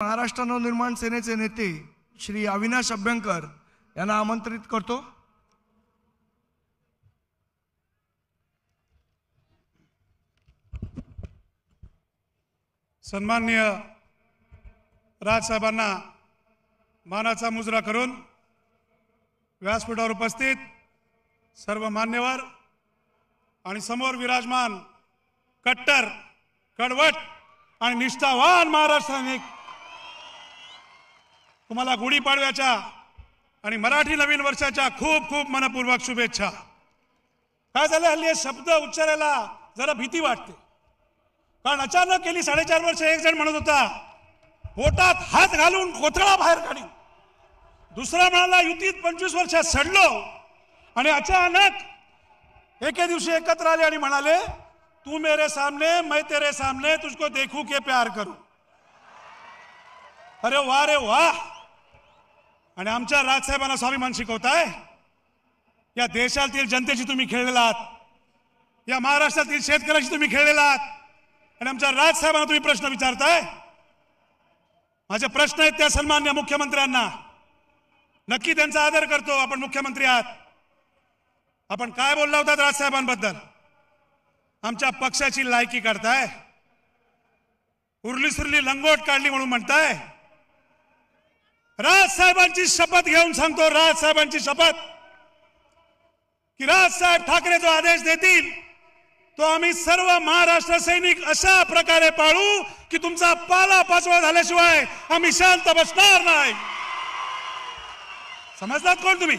महाराष्ट्र नवनिर्माण सेनेचे नेते श्री अविनाश अभ्यंकर यांना आमंत्रित करतो। सन्माननीय राजसाहेबांना मानाचा मुजरा करून व्यासपीठावर उपस्थित सर्व मान्यवर आणि समोर विराजमान कट्टर कडवट आणि निष्ठावान महाराष्ट्र सैनिक, तुम्हाला गुढीपाडव्याच्या आणि मराठी नवीन वर्षाच्या खूप खूप मनपूर्वक शुभेच्छा। काय झालं, हल्ली शब्द उच्चारायला जरा भीती वाटते, कारण अचानक गेली 4.5 वर्ष एक जण म्हणत होता पोटात हात घालून कोथळा बाहेर काढी, दुसरा म्हणाला युतीत 25 वर्षात सडलो, आणि अचानक एके दिवशी एकत्र आले आणि म्हणाले तू मेरे सामने मैं तेरे सामने तुझको देखूं के प्यार करूं। अरे वाह रे वाह। आणि आमच्या राजसाहेबांना स्वाभिमान शिकवताय, या देशातील जनतेची तुम्ही खेळलेला आहात, या महाराष्ट्रातील शेतकऱ्याची तुम्ही खेळलेला आहात, आणि आमच्या राजसाहेबांना तुम्ही प्रश्न विचारताय। माझे प्रश्न आहेत त्या सन्माननीय मुख्यमंत्र्यांना, नक्की त्यांचा आदर करतो, आपण मुख्यमंत्री आहात, आपण काय बोलला होता राजसाहेबांबद्दल? आमच्या पक्षाची लायकी करताय, उरली सुरली लंगोट काढली म्हणून म्हणताय। राजसाहेबांची शपथ घेऊन सांगतो, राजसाहेबांची शपथ, की राजसाहेब ठाकरे जो आदेश देतील तो आम्ही सर्व महाराष्ट्र सैनिक अशा प्रकारे पाळू की तुमचा पाला पाचोळा झाल्याशिवाय आम्ही शांत बसणार नाही। समजलात कोण तुम्ही?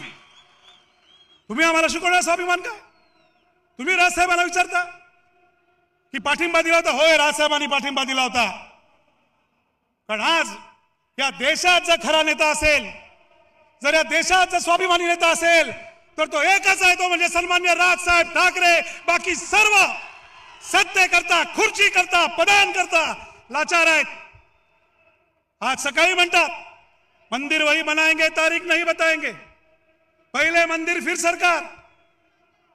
तुम्ही आम्हाला शिकवणार स्वाभिमान काय? तुम्ही राजसाहेबांना विचारता की पाठिंबा दिला होता? होय, राजसाहेबांनी पाठिंबा दिला होता, कारण आज या देशाचा खरा नेता असेल, जर या देशाचा स्वाभिमानी नेता असेल तर तो एकच आहे, तो म्हणजे सन्माननीय राजसाहेब ठाकरे। बाकी सर्व सत्ते करता, खुर्ची करता, पदान करता लाचार आहेत। आज सकाळी म्हणतात मंदिर वही बनाएंगे, तारीख नहीं बताएंगे, पहिले मंदिर फिर सरकार,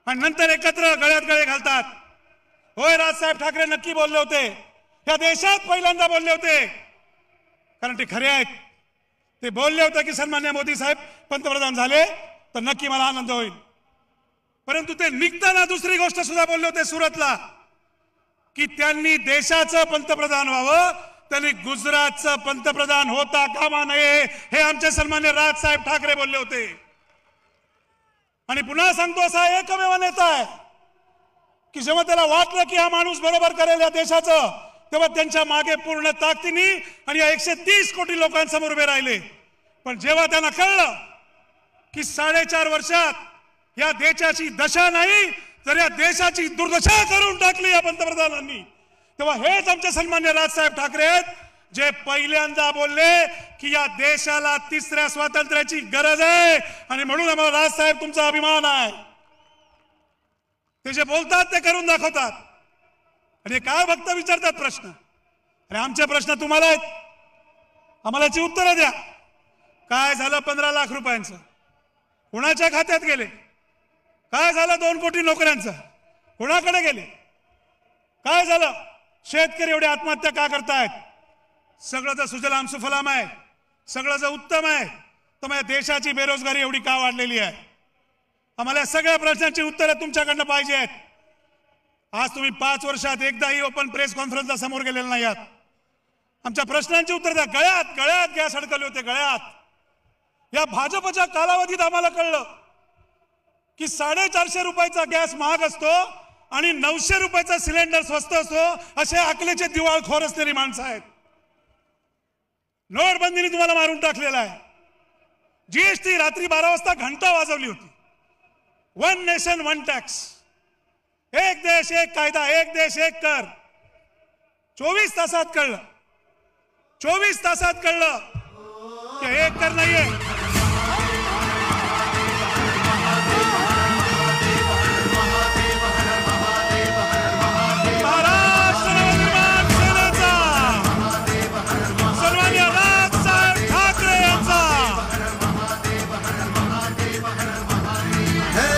आणि नंतर एकत्र गळ्यात गळे घालतात। होय, राजसाहेब ठाकरे नक्की बोलले होते, या देशात पहिल्यांदा बोलले होते, कारण ते खरे आहेत। ते बोलले होते की सन्माननीय मोदी साहेब पंतप्रधान झाले तर नक्की मला आनंद होईल, परंतु ते निघताना दुसरी गोष्ट सुद्धा बोलले होते सुरतला, की त्यांनी देशाचं पंतप्रधान व्हावं, त्यांनी गुजरातचं पंतप्रधान होता कामा नये, हे आमचे सन्माननीय राजसाहेब ठाकरे बोलले होते। आणि पुन्हा सांगतो, असा एकमेव नेता आहे की जेव्हा त्याला वाटलं की हा माणूस बरोबर करेल या देशाचं, तेव्हा त्यांच्या मागे पूर्ण ताकदीने आणि या 130 कोटी लोकांसमोर उभे राहिले। पण जेव्हा त्यांना कळलं की 4.5 वर्षात या देशाची दशा नाही तर या देशाची दुर्दशा करून टाकली या पंतप्रधानांनी, तेव्हा हेच आमचे सन्माननीय राजसाहेब ठाकरे आहेत जे पहिल्यांदा बोलले की या देशाला 3ऱ्या स्वातंत्र्याची गरज आहे, आणि म्हणून आम्हाला राजसाहेब तुमचा अभिमान आहे। ते जे बोलतात ते करून दाखवतात, आणि काय फक्त विचारतात प्रश्न, आणि आमचे प्रश्न तुम्हाला आहेत, आम्हाला याची उत्तरं द्या। काय झालं 15 लाख रुपयांचं? कुणाच्या खात्यात गेले? काय झालं 2 कोटी नोकऱ्यांचं? कुणाकडे गेले? काय झालं? शेतकरी एवढे आत्महत्या का करतायत? सगळं जर सुजलाम सुफलाम आहे, सगळं जर उत्तम आहे, तर मग देशाची बेरोजगारी एवढी का वाढलेली आहे? आम्हाला सगळ्या प्रश्नांची उत्तरं तुमच्याकडनं पाहिजे आहेत। आज तुम्ही 5 वर्षात एकदाही ओपन प्रेस कॉन्फरन्सला समोर गेलेले नाही आहात। आमच्या प्रश्नांची उत्तर द्या। गळ्यात गळ्यात गॅस अडकले होते, गळ्यात। या भाजपच्या कालावधीत आम्हाला कळलं की 450 रुपयाचा गॅस महाग असतो आणि 900 रुपयाचा सिलेंडर स्वस्त असतो, असे अकलेचे दिवाळखोर असलेली माणसं आहेत। नोटबंदीने तुम्हाला मारून टाकलेला आहे। जीएसटी रात्री 12 वाजता घंटा वाजवली होती। 1 नेशन 1 टॅक्स, एक देश एक कायदा, एक देश एक कर। 24 तासात कळलं, 24 तासात कळलं की एक कर नाहीये। महाराष्ट्र नवनिर्माण सेनेचा सन्माननीय राजसाहेब ठाकरे यांचा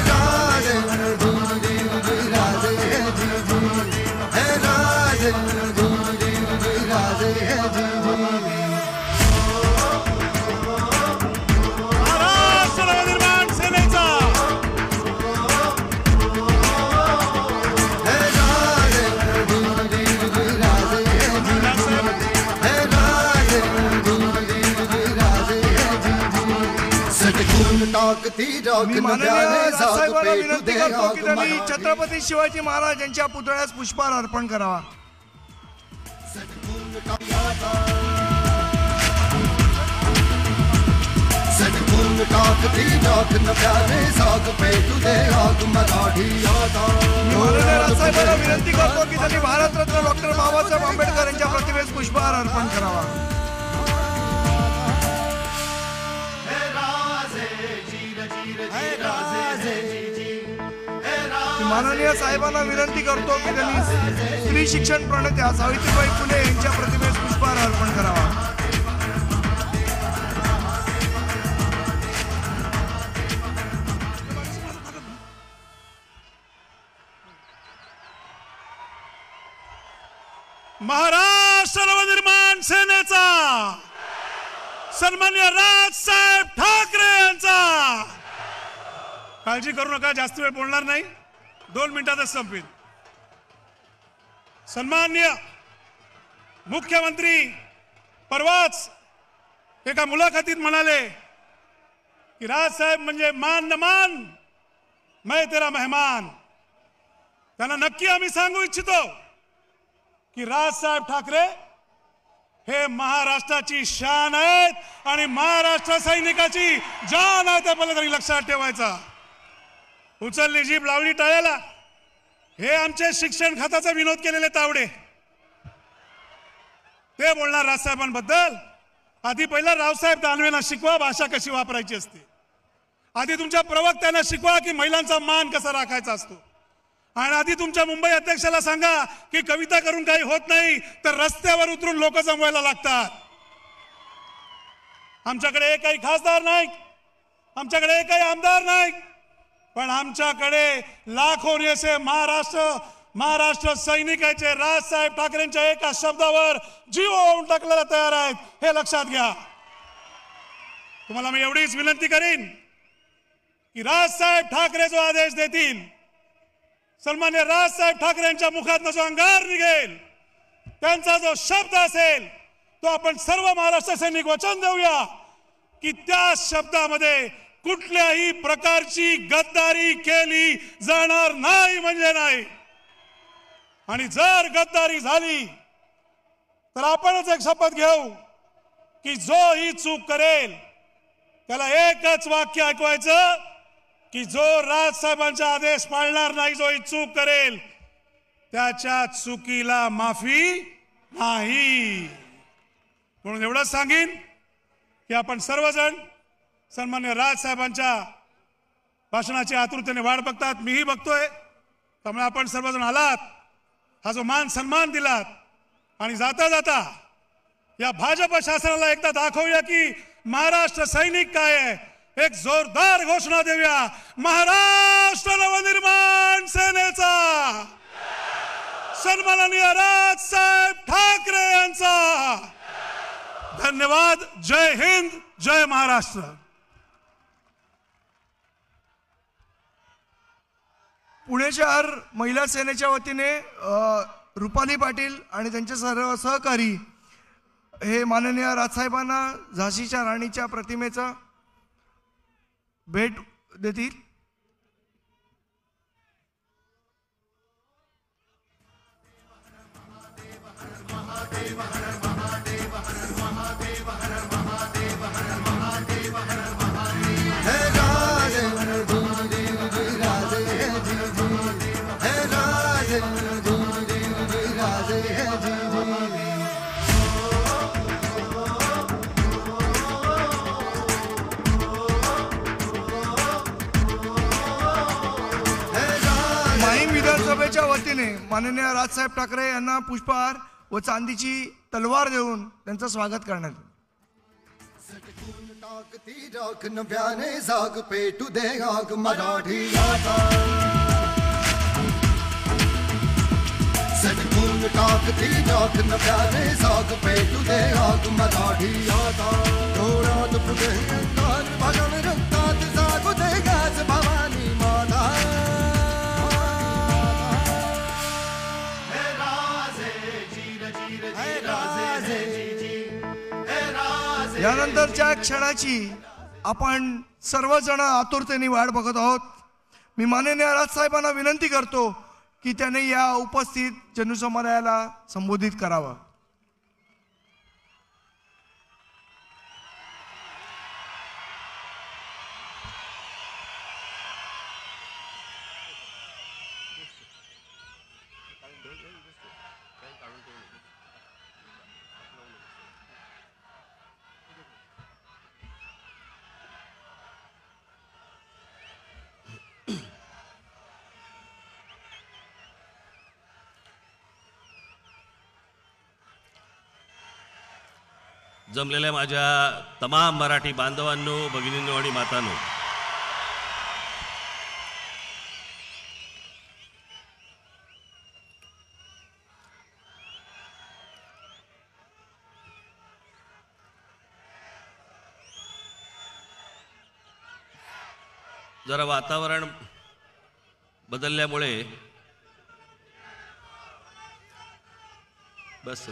राज मी माननीय राजसाहेबांना विनंती करतो की त्यांनी छत्रपती शिवाजी महाराज यांच्या पुतळ्यास पुष्पहार अर्पण करावा. माननीय राजसाहेबांना विनंती करतो की त्यांनी भारतरत्न डॉक्टर बाबासाहेब आंबेडकर यांच्या प्रतिमेस पुष्पहार अर्पण करावा. माननीय साहेबांना विनंती करतो की त्यांनी स्त्री शिक्षण प्रणेत्या सावित्रीबाई फुले यांच्या प्रतिमेस पुष्पहार अर्पण करावा. महाराष्ट्र नवनिर्माण सेनेचा सन्माननीय राजसाहेब ठाकरे यांचा. काळजी करू नका, जास्त वेळ बोलणार नाही, 2 मिनिटातच संपेल. सन्माननीय मुख्यमंत्री परवाच एका मुलाखतीत म्हणाले की राजसाहेब म्हणजे मान न मान मैं तेरा मेहमान. त्यांना नक्की आम्ही सांगू इच्छितो की राजसाहेब ठाकरे हे महाराष्ट्राची शान आहेत आणि महाराष्ट्र सैनिकाची जान आहे. त्या तरी लक्षात ठेवायचा. उचलली जीभ लावली टाळ्याला, हे आमचे शिक्षण खात्याचा विनोद केलेले तावडे ते बोलणार राजसाहेबांबद्दल. आधी पहिला रावसाहेब दानवेंना शिकवा भाषा कशी वापरायची असते. आधी तुमच्या प्रवक्त्यांना शिकवा की महिलांचा मान कसा राखायचा असतो. आणि आधी तुमच्या मुंबई अध्यक्षाला सांगा की कविता करून काही होत नाही, तर रस्त्यावर उतरून लोक जमवायला लागतात. आमच्याकडे एकही खासदार नाही, आमच्याकडे एकही आमदार नाही, पण आमच्याकडे लाखो नेसे महाराष्ट्र सैनिकाचे राजसाहेब ठाकरेंच्या एका शब्दावर जीव ओढून टाकलेला तयार आहेत. हे लक्षात घ्या. तुम्हाला मी एवढीच विनंती करीन की राजसाहेब ठाकरे जो आदेश देतील, सन्मान्य राजसाहेब ठाकरे यांच्या मुखातून जो अंगार निघेल, त्यांचा जो शब्द असेल, तो आपण सर्व महाराष्ट्र सैनिक वचन देऊया की त्या शब्दामध्ये कुठल्याही प्रकारची गद्दारी केली जाणार नाही म्हणजे नाही. आणि जर गद्दारी झाली तर आपणच एक शपथ घेऊ की जो ही चूक करेल त्याला एकच वाक्य ऐकवायचं की जो राजसाहेबांचा आदेश पाळणार नाही, जो ही चूक करेल त्याच्या चुकीला माफी नाही. म्हणून एवढंच सांगेन की आपण सर्वजण सन्मान्य राजसाहेबांच्या भाषणाची आतुरतेने वाट बघतात, मीही बघतोय. त्यामुळे आपण सर्वजण आलात, हा जो मान सन्मान दिलात, आणि जाता जाता या भाजप शासनाला एकदा दाखवूया की महाराष्ट्र सैनिक काय आहे. एक जोरदार घोषणा देऊया, महाराष्ट्र नवनिर्माण सेनेचा सन्माननीय राजसाहेब ठाकरे यांचा. धन्यवाद. जय हिंद, जय महाराष्ट्र. पुणे शहर महिला सेनेच्या वतीने रुपाली पाटील आणि त्यांचे सर्व सहकारी हे माननीय राजसाहेबांना झाशीच्या राणीच्या प्रतिमेचा भेट देतील. विधानसभेच्या वतीने माननीय राजसाहेब ठाकरे यांना पुष्पहार व चांदीची तलवार देऊन त्यांचं स्वागत करण्यात यानंतरच्या क्षणाची आपण सर्वजण आतुरतेने वाट बघत आहोत. मी माननीय राजसाहेबांना विनंती करतो की त्याने या उपस्थित जनसमुदायाला संबोधित करावं. जमलेल्या माझ्या तमाम मराठी बांधवांनो, भगिनींनो आणि मातांनो, जरा वातावरण बदलल्यामुळे बस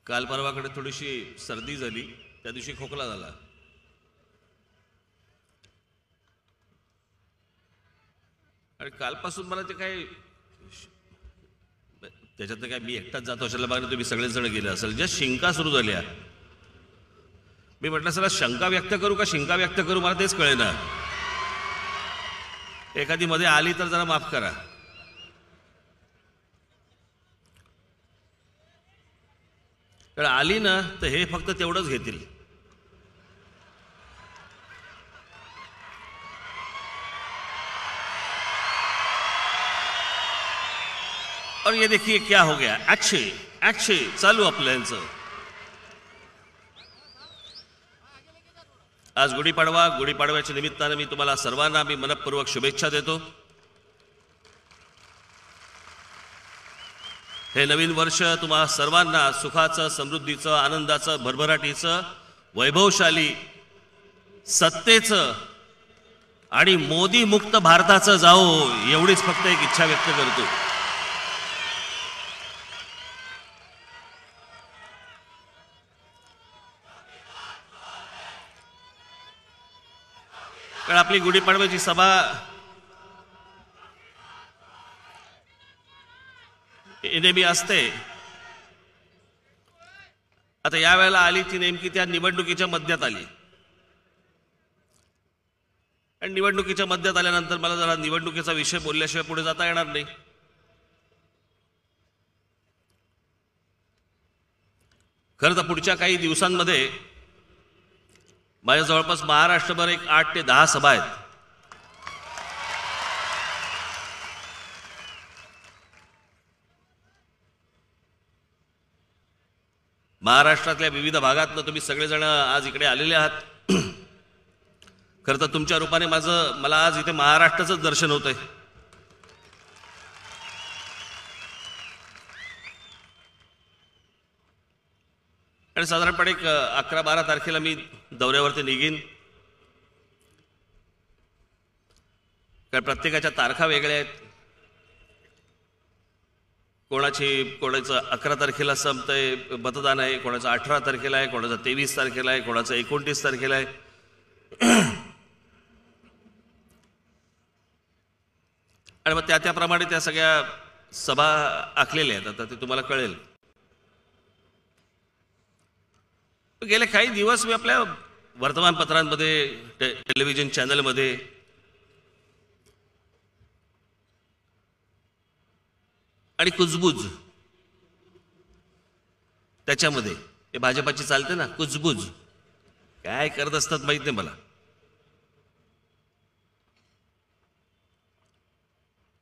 काल परवाकडे थोडीशी सर्दी झाली, त्या दिवशी खोकला झाला. आणि कालपासून मला ते काय त्याच्यात काय मी एकटाच जातो अशाला बाहेर तुम्ही सगळेच जण गेले असेल. ज्या शिंका सुरू झाल्या, मी म्हटलं सर शंका व्यक्त करू का शिंका व्यक्त करू, मला तेच कळेना. एखादी मध्ये आली तर जरा माफ करा. कारण आली ना तर हे फक्त तेवढंच घेतील. और ये देखिए क्या हो गया, अच्छे चालू आपलं यांचं. आज गुढीपाडव्याच्या निमित्तानं मी तुम्हाला सर्वांना मी मनपूर्वक शुभेच्छा देतो. हे नवीन वर्ष तुम्हा सर्वांना सुखाचं, समृद्धीचं, आनंदाचं, भरभराटीचं, वैभवशाली, सत्तेचं आणि मोदी मुक्त भारताचं जाओ, एवढीच फक्त एक इच्छा व्यक्त करतो. कारण आपली गुढीपाडव्याची सभा नेहमी असते. आता या वेळेला आली ती नेमकी त्या निवडणुकीच्या मध्यात आली. आणि निवडणुकीच्या मध्यात आल्यानंतर मला जरा निवडणुकीचा विषय बोलल्याशिवाय पुढे जाता येणार नाही. खरं तर पुढच्या काही दिवसांमध्ये माझ्या जवळपास महाराष्ट्रभर एक 8 ते 10 सभा आहेत. महाराष्ट्रातल्या विविध भागातनं तुम्ही सगळेजण आज इकडे आलेले आहात. खरं तर तुमच्या रूपाने मला आज इथे महाराष्ट्राचंच दर्शन होतंय. आणि साधारणपणे 11-12 तारखेला मी दौऱ्यावरती निघीन. कारण प्रत्येकाच्या तारखा वेगळ्या आहेत. कोणाचं 11 तारखेला संपतंय मतदान आहे, कोणाचं 18 तारखेला आहे, कोणाचं 23 तारखेला आहे, कोणाचं 29 तारखेला आहे. आणि मग त्याप्रमाणे त्या सगळ्या सभा आखलेल्या आहेत. आता ते तुम्हाला कळेल. गेले काही दिवस मी आपल्या वर्तमानपत्रांमध्ये, टेलिव्हिजन चॅनलमध्ये आणि कुजबूज त्याच्यामध्ये हे भाजपाची चालते ना, कुजबूज काय करत असतात माहित नाही मला.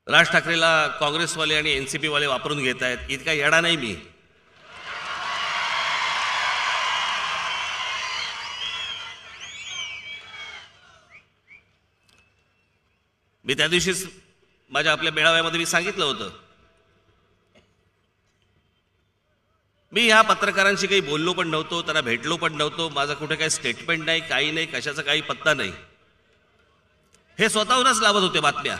राज ठाकरेला काँग्रेसवाले आणि एनसीपी वाले वापरून घेत आहेत. इतका येडा नाही मी. मी त्या दिवशीच माझ्या आपल्या मेळाव्यामध्ये मी सांगितलं होतं, मी ह्या पत्रकारांशी काही बोललो पण नव्हतो, त्यांना भेटलो पण नव्हतो. माझं कुठे काही स्टेटमेंट नाही, काही नाही, कशाचा काही पत्ता नाही. हे स्वतःहूनच लावत होते बातम्या.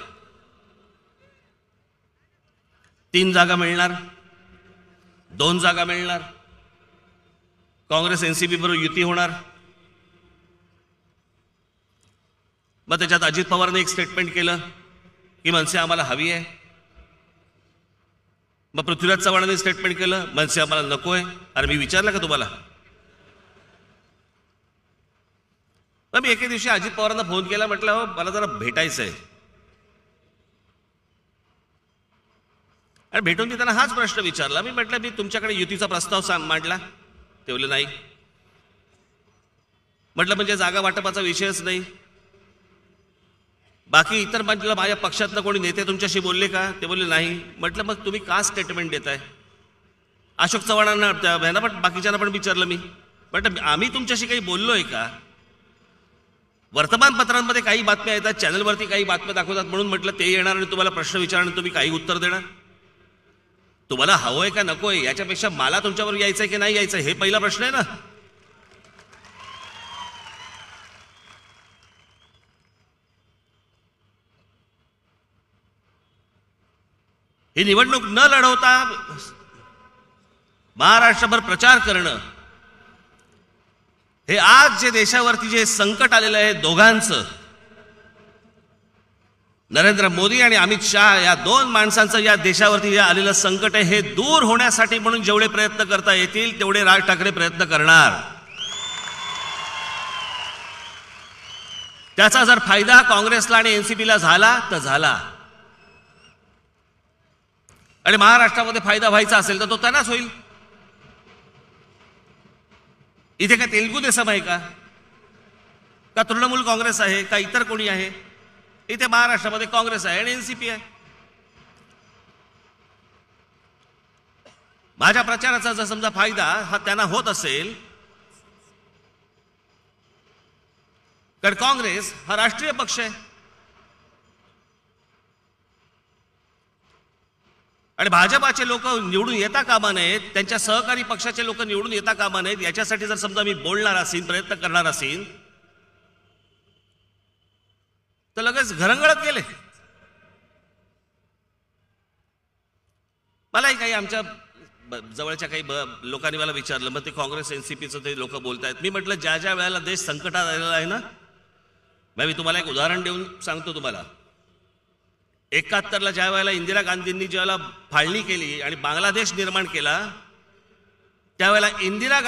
3 जागा मिळणार, 2 जागा मिळणार, काँग्रेस एनसीपी बरोबर युती होणार. मग त्याच्यात अजित पवारने एक स्टेटमेंट केलं की मनसे आम्हाला हवी आहे. मग पृथ्वीराज चव्हाणांनी स्टेटमेंट केलं मनसे आम्हाला नकोय. अरे मी विचारलं का तुम्हाला? मग मी एके दिवशी अजित पवारांना फोन केला, म्हटलं हो मला जरा भेटायचं आहे. आणि भेटून त्यांना हाच प्रश्न विचारला. मी म्हटलं मी तुमच्याकडे युतीचा प्रस्ताव मांडला? ते बोलले नाही. म्हटलं म्हणजे जागा वाटपाचा विषयच नाही? बाकी इतर म्हटलं माझ्या पक्षातलं कोणी नेते तुमच्याशी बोलले का? ते बोलले नाही. म्हटलं मग तुम्ही का स्टेटमेंट देताय? अशोक चव्हाणांना ह्यांना पण बाकीच्यांना पण विचारलं मी. म्हटलं आम्ही तुमच्याशी काही बोललोय का? वर्तमानपत्रांमध्ये काही बातम्या येतात, चॅनलवरती काही बातम्या दाखवतात म्हणून म्हटलं ते येणार आणि तुम्हाला प्रश्न विचारणार, तुम्ही काही उत्तर देणार? तुम्हाला हवंय का नकोय याच्यापेक्षा मला तुमच्यावर यायचंय की नाही यायचंय हे पहिला प्रश्न आहे ना. ही निवडणूक न लढवता महाराष्ट्रभर प्रचार करणं, हे आज जे देशावरती जे संकट आलेलं आहे दोघांचं, नरेंद्र मोदी आणि अमित शहा या 2 माणसांचं या देशावरती जे आलेलं संकट आहे हे दूर होण्यासाठी म्हणून जेवढे प्रयत्न करता येतील तेवढे राज ठाकरे प्रयत्न करणार. त्याचा जर फायदा काँग्रेसला आणि एनसीपीला झाला तर झाला, आणि महाराष्ट्रामध्ये फायदा व्हायचा असेल तर तो त्यांनाच होईल. इथे काय तेलुगू देसम आहे का तृणमूल काँग्रेस आहे का इतर कोणी आहे? इथे महाराष्ट्रामध्ये काँग्रेस आहे आणि एनसीपी आहे. माझ्या प्रचाराचा जर समजा फायदा हा त्यांना होत असेल, कारण काँग्रेस हा राष्ट्रीय पक्ष आहे आणि भाजपाचे लोक निवडून येता कामा नयेत, त्यांच्या सहकारी पक्षाचे लोक निवडून येता कामा नयेत, याच्यासाठी जर समजा मी बोलणार असेल, प्रयत्न करणार असेल तर लगेच घरंगळत गेले. मलाही काही आमच्या जवळच्या काही लोकांनी मला विचारलं, मग ते काँग्रेस एनसीपीचं ते लोक बोलतायत. मी म्हटलं ज्या ज्या वेळेला देश संकटात आलेला आहे ना, मी तुम्हाला एक उदाहरण देऊन सांगतो तुम्हाला. 71ला ज्या वेळेला इंदिरा गांधींनी ज्यावेळेला फाळणी केली आणि बांगलादेश निर्माण केला, त्यावेळेला इंदिरा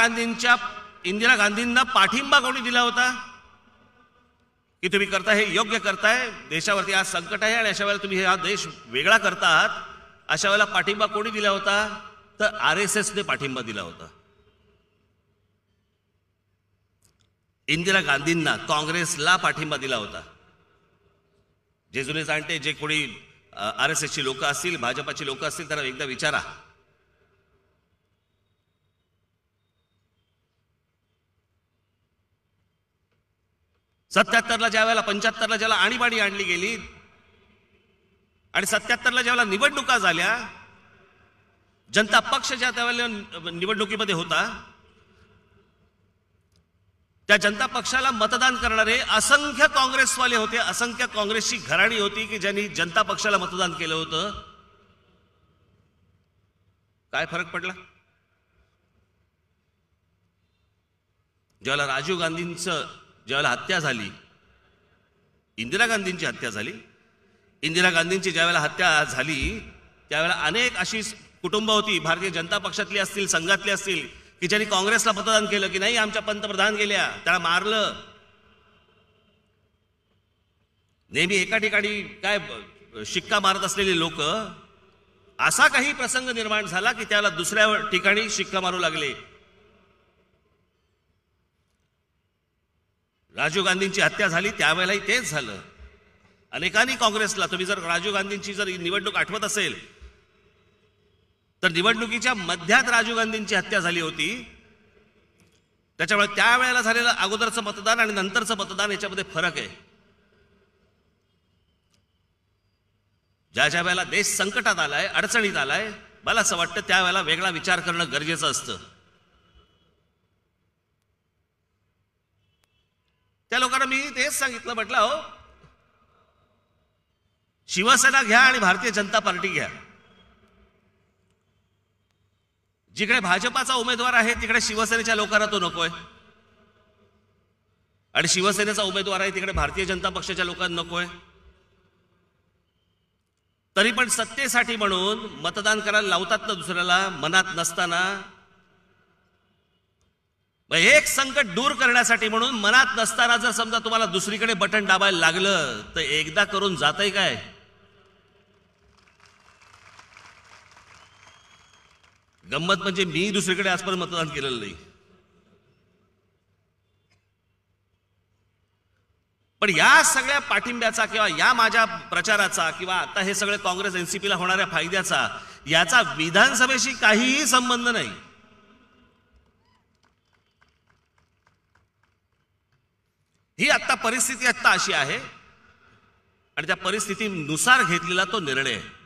गांधींना पाठिंबा कोणी दिला होता की तुम्ही करता हे योग्य करताय, देशावरती आज संकट आहे आणि अशा वेळेला तुम्ही हा देश वेगळा करता आहात, अशा वेळेला पाठिंबा कोणी दिला होता? तर RSSने पाठिंबा दिला होता. इंदिरा गांधींना, काँग्रेसला पाठिंबा दिला होता. जे जुने जाणते जे कोणी RSSची लोक असतील, भाजपाची लोक असतील, त्यांना एकदा विचारा. ला ज्या वेळेला 75ला ज्याला आणीबाणी आणली गेली आणि 77ला ज्यावेळेला निवडणुका झाल्या, जनता पक्ष ज्या त्यावेळेला निवडणुकीमध्ये होता, त्या जनता पक्षाला मतदान करणारे असंख्य काँग्रेसवाले होते, असंख्य काँग्रेसची घराणी होती की ज्यांनी जनता पक्षाला मतदान केलं होतं. काय फरक पडला? ज्यावेळेला राजीव गांधींचं ज्यावेळेला हत्या झाली, इंदिरा गांधींची हत्या झाली, इंदिरा गांधींची ज्यावेळेला हत्या झाली त्यावेळेला अनेक अशी कुटुंब होती, भारतीय जनता पक्षातली असतील, संघातली असतील, की ज्यांनी काँग्रेसला मतदान केलं की नाही आमच्या पंतप्रधान गेल्या, त्याला मारलं. नेहमी एका ठिकाणी काय शिक्का मारत असलेले लोक, असा काही प्रसंग निर्माण झाला की त्याला दुसऱ्या ठिकाणी शिक्का मारू लागले. राजीव गांधींची हत्या झाली त्यावेळेलाही तेच झालं. अनेकांनी काँग्रेसला, तुम्ही जर राजीव गांधींची जर निवडणूक आठवत असेल तर निवडणुकीच्या मध्यात राजीव गांधींची हत्या झाली होती. त्याच्यामुळे त्यावेळेला झालेलं अगोदरचं मतदान आणि नंतरचं मतदान याच्यामध्ये फरक आहे. ज्या ज्या वेळेला देश संकटात आलाय, अडचणीत आलाय, मला असं वाटतं त्यावेळेला वेगळा विचार करणं गरजेचं असतं. त्या लोकांना मी तेच सांगितलं, म्हटलं हो शिवसेना घ्या आणि भारतीय जनता पार्टी घ्या, जिकडे भाजपाचा उमेदवार आहे तिकडे शिवसेनेच्या लोकांना तो नकोय, आणि शिवसेनेचा उमेदवार आहे तिकडे भारतीय जनता पक्षाच्या लोकांना नकोय. तरी पण सत्तेसाठी म्हणून मतदान करायला लावतात ना दुसऱ्याला, मनात नसताना. एक संकट दूर करण्यासाठी म्हणून मनात नसताना जर समजा तुम्हाला दुसरीकडे बटन दाबायला लागलं तर एकदा करून जातंय काय? गंमत म्हणजे मी दुसरीकडे आजपर्यंत मतदान केलेलं नाही, पण या सगळ्या पाठिंब्याचा किंवा या माझ्या प्रचाराचा किंवा आता हे सगळे काँग्रेस एनसीपीला होणाऱ्या फायद्याचा याचा विधानसभेशी काहीही संबंध नाही. ही आता परिस्थिती आता अशी आहे आणि त्या परिस्थितीनुसार घेतलेला तो निर्णय आहे.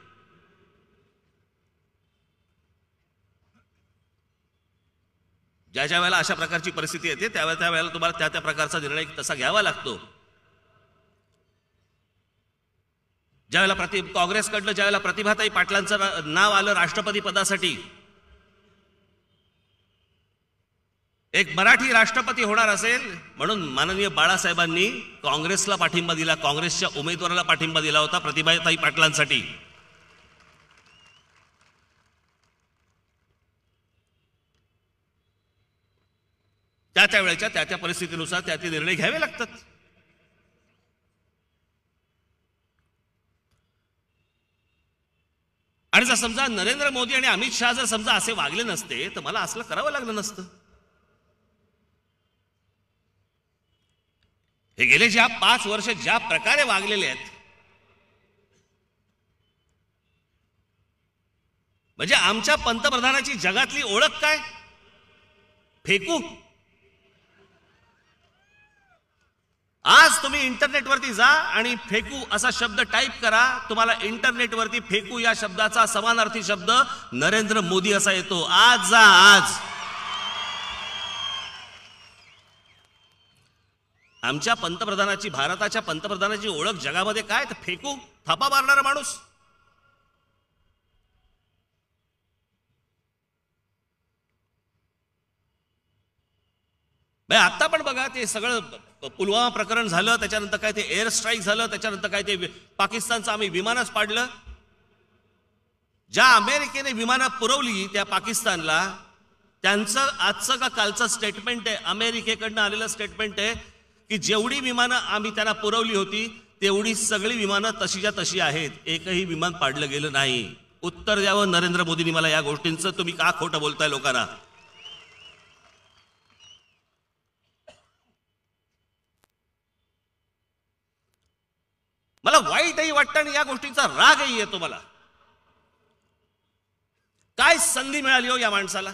ज्या ज्या वेळेला अशा प्रकारची परिस्थिती येते त्यावेळेला तुम्हाला त्या त्या प्रकारचा निर्णय तसा घ्यावा लागतो. ज्यावेळेला काँग्रेसकडलं ज्यावेळेला प्रतिभाताई पाटलांचं नाव आलं राष्ट्रपती पदासाठी, एक मराठी राष्ट्रपती होणार असेल म्हणून माननीय बाळासाहेबांनी काँग्रेसला पाठिंबा दिला, काँग्रेसच्या उमेदवाराला पाठिंबा दिला होता प्रतिभाताई पाटलांसाठी. त्या त्या वेळेच्या त्या त्या परिस्थितीनुसार त्या ते निर्णय घ्यावे लागतात. आणि जर समजा नरेंद्र मोदी आणि अमित शहा जर समजा असे वागले नसते तर मला असलं करावं लागलं नसतं. हे गेले ज्या 5 वर्ष ज्या प्रकारे वागलेले आहेत, म्हणजे आमच्या पंतप्रधानाची जगातली ओळख काय? फेकू. आज तुम्ही इंटरनेटवरती जा आणि फेकू असा शब्द टाईप करा, तुम्हाला इंटरनेटवरती फेकू या शब्दाचा समानार्थी शब्द नरेंद्र मोदी असा येतो. आज जा, आज. आमच्या पंतप्रधानाची, भारताच्या पंतप्रधानाची ओळख जगामध्ये काय? तर फेकू, थापा मारणारा माणूस. आता पण बघा ते सगळं पुलवामा प्रकरण झालं, त्याच्यानंतर काय ते एअर स्ट्राईक झालं, त्याच्यानंतर काय ते पाकिस्तानचं आम्ही विमानच पाडलं. ज्या अमेरिकेने विमानं पुरवली त्या पाकिस्तानला, त्यांचं आजचं का कालचं स्टेटमेंट आहे, अमेरिकेकडनं आलेलं स्टेटमेंट आहे की जेवढी विमानं आम्ही त्यांना पुरवली होती तेवढी सगळी विमानं तशीच्या तशी आहेत, एकही विमान पाडलं गेलं नाही. उत्तर द्यावं नरेंद्र मोदींनी मला या गोष्टींचं. तुम्ही का खोटं बोलताय लोकांना? मला वाईटही वाटतं आणि या गोष्टींचा रागही येतो मला. काय संधी मिळाली हो या माणसाला?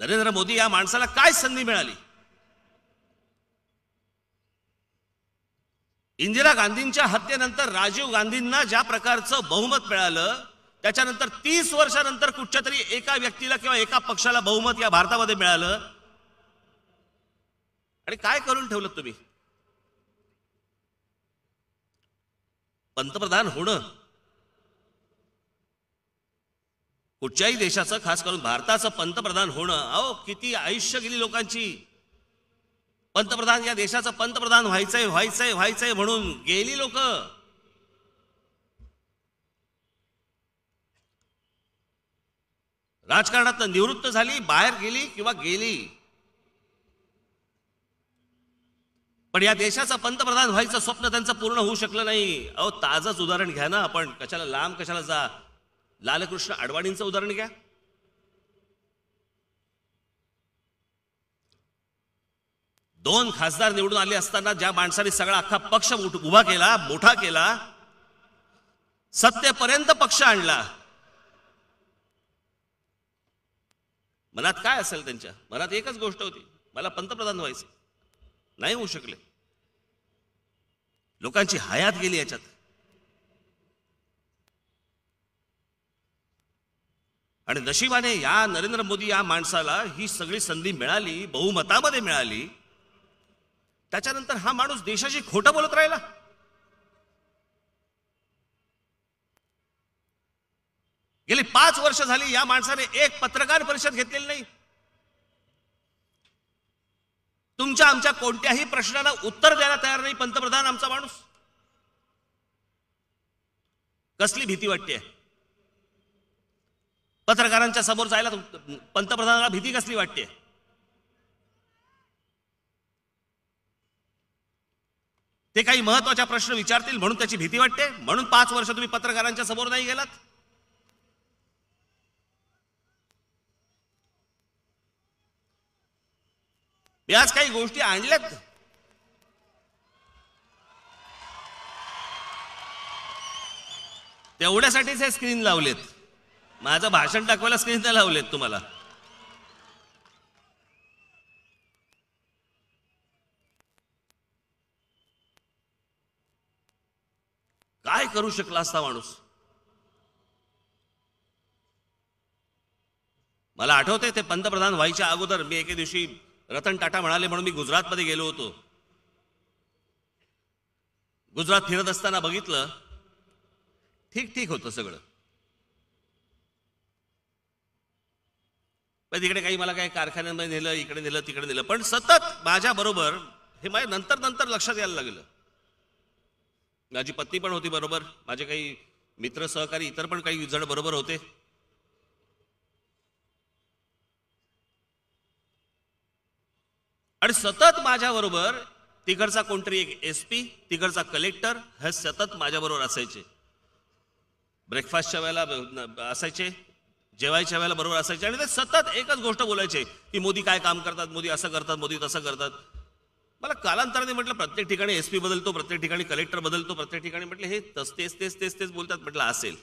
नरेंद्र मोदी या माणसाला काय संधी मिळाली? इंदिरा गांधींच्या हत्येनंतर राजीव गांधींना ज्या प्रकारचं बहुमत मिळालं, त्याच्यानंतर 30 वर्षानंतर कुठच्या तरी एका व्यक्तीला किंवा एका पक्षाला बहुमत या भारतामध्ये मिळालं, आणि काय करून ठेवलं तुम्ही? पंतप्रधान होणं कुठच्याही देशाचं, खास करून भारताचं पंतप्रधान होणं, अहो किती आयुष्य गेली लोकांची. पंतप्रधान, या देशाचं पंतप्रधान व्हायचंय व्हायचंय व्हायचंय म्हणून गेली लोक. राजकारणात निवृत्त झाली, बाहेर गेली किंवा गेली, पण या देशाचा पंतप्रधान व्हायचं स्वप्न त्यांचं पूर्ण होऊ शकलं नाही. अहो ताजंच उदाहरण घ्या ना आपण, कशाला लांब कशाला जा. लालकृष्ण अडवाणींचं उदाहरण घ्या. दोन खासदार निवडून आले असताना ज्या माणसाने सगळा अख्खा पक्ष उभा केला, मोठा केला, सत्तेपर्यंत पक्ष आणला, मनात काय असेल त्यांच्या? मनात एकच गोष्ट होती, मला पंतप्रधान व्हायचं. नाही होऊ शकले. लोकांची हयात गेली याच्यात. आणि नशिबाने या नरेंद्र मोदी या माणसाला ही सगळी संधी मिळाली, बहुमतामध्ये मिळाली. त्याच्यानंतर हा माणूस देशाशी खोटं बोलत राहिला. गेली 5 वर्ष झाली या माणसाने एक पत्रकार परिषद घेतलेली नाही. तुमच्या आमच्या कोणत्याही प्रश्नाला उत्तर द्यायला तयार नाही पंतप्रधान आमचा माणूस. कसली भीती वाटते पत्रकारांच्या समोर जायला? पंतप्रधानाला भीती कसली वाटते? ते काही महत्वाचा प्रश्न विचारतील म्हणून त्याची भीती वाटते, म्हणून 5 वर्ष तुम्ही पत्रकारांच्या समोर नाही गेलात. मी आज काही गोष्टी आणल्यात. तेवढ्यासाठीच हे स्क्रीन लावलेत. माझं भाषण दाखवायला स्क्रीन नाही लावलेत तुम्हाला. काय करू शकला असता माणूस? मला आठवतंय ते पंतप्रधान व्हायच्या अगोदर मी एके दिवशी रतन टाटा म्हणाले म्हणून मी गुजरातमध्ये गेलो होतो. गुजरात फिरत असताना बघितलं ठीक ठीक होतं सगळं, पण तिकडे काही मला काही कारखान्यांमध्ये नेलं, इकडे नेलं तिकडे नेलं, पण सतत माझ्या बरोबर हे माझ्या नंतर नंतर लक्षात यायला लागलं. माझी पत्नी पण होती बरोबर, माझे काही मित्र सहकारी इतर पण काही जण बरोबर होते. आणि सतत माझ्या बरोबर तिकडचा कोणतरी एक एसपी, तिकडचा कलेक्टर हे सतत माझ्या बरोबर असायचे. ब्रेकफास्टच्या वेळेला असायचे, जेवायच्या वेळेला बरोबर असायचे, आणि ते सतत एकच गोष्ट बोलायचे की मोदी काय काम करतात, मोदी असं करतात, मोदी तसं करतात. मला कालांतराने म्हटलं प्रत्येक ठिकाणी एसपी बदलतो, प्रत्येक ठिकाणी कलेक्टर बदलतो, प्रत्येक ठिकाणी म्हटलं हे तेच तेच तेच तेच बोलतात. म्हटलं असेल.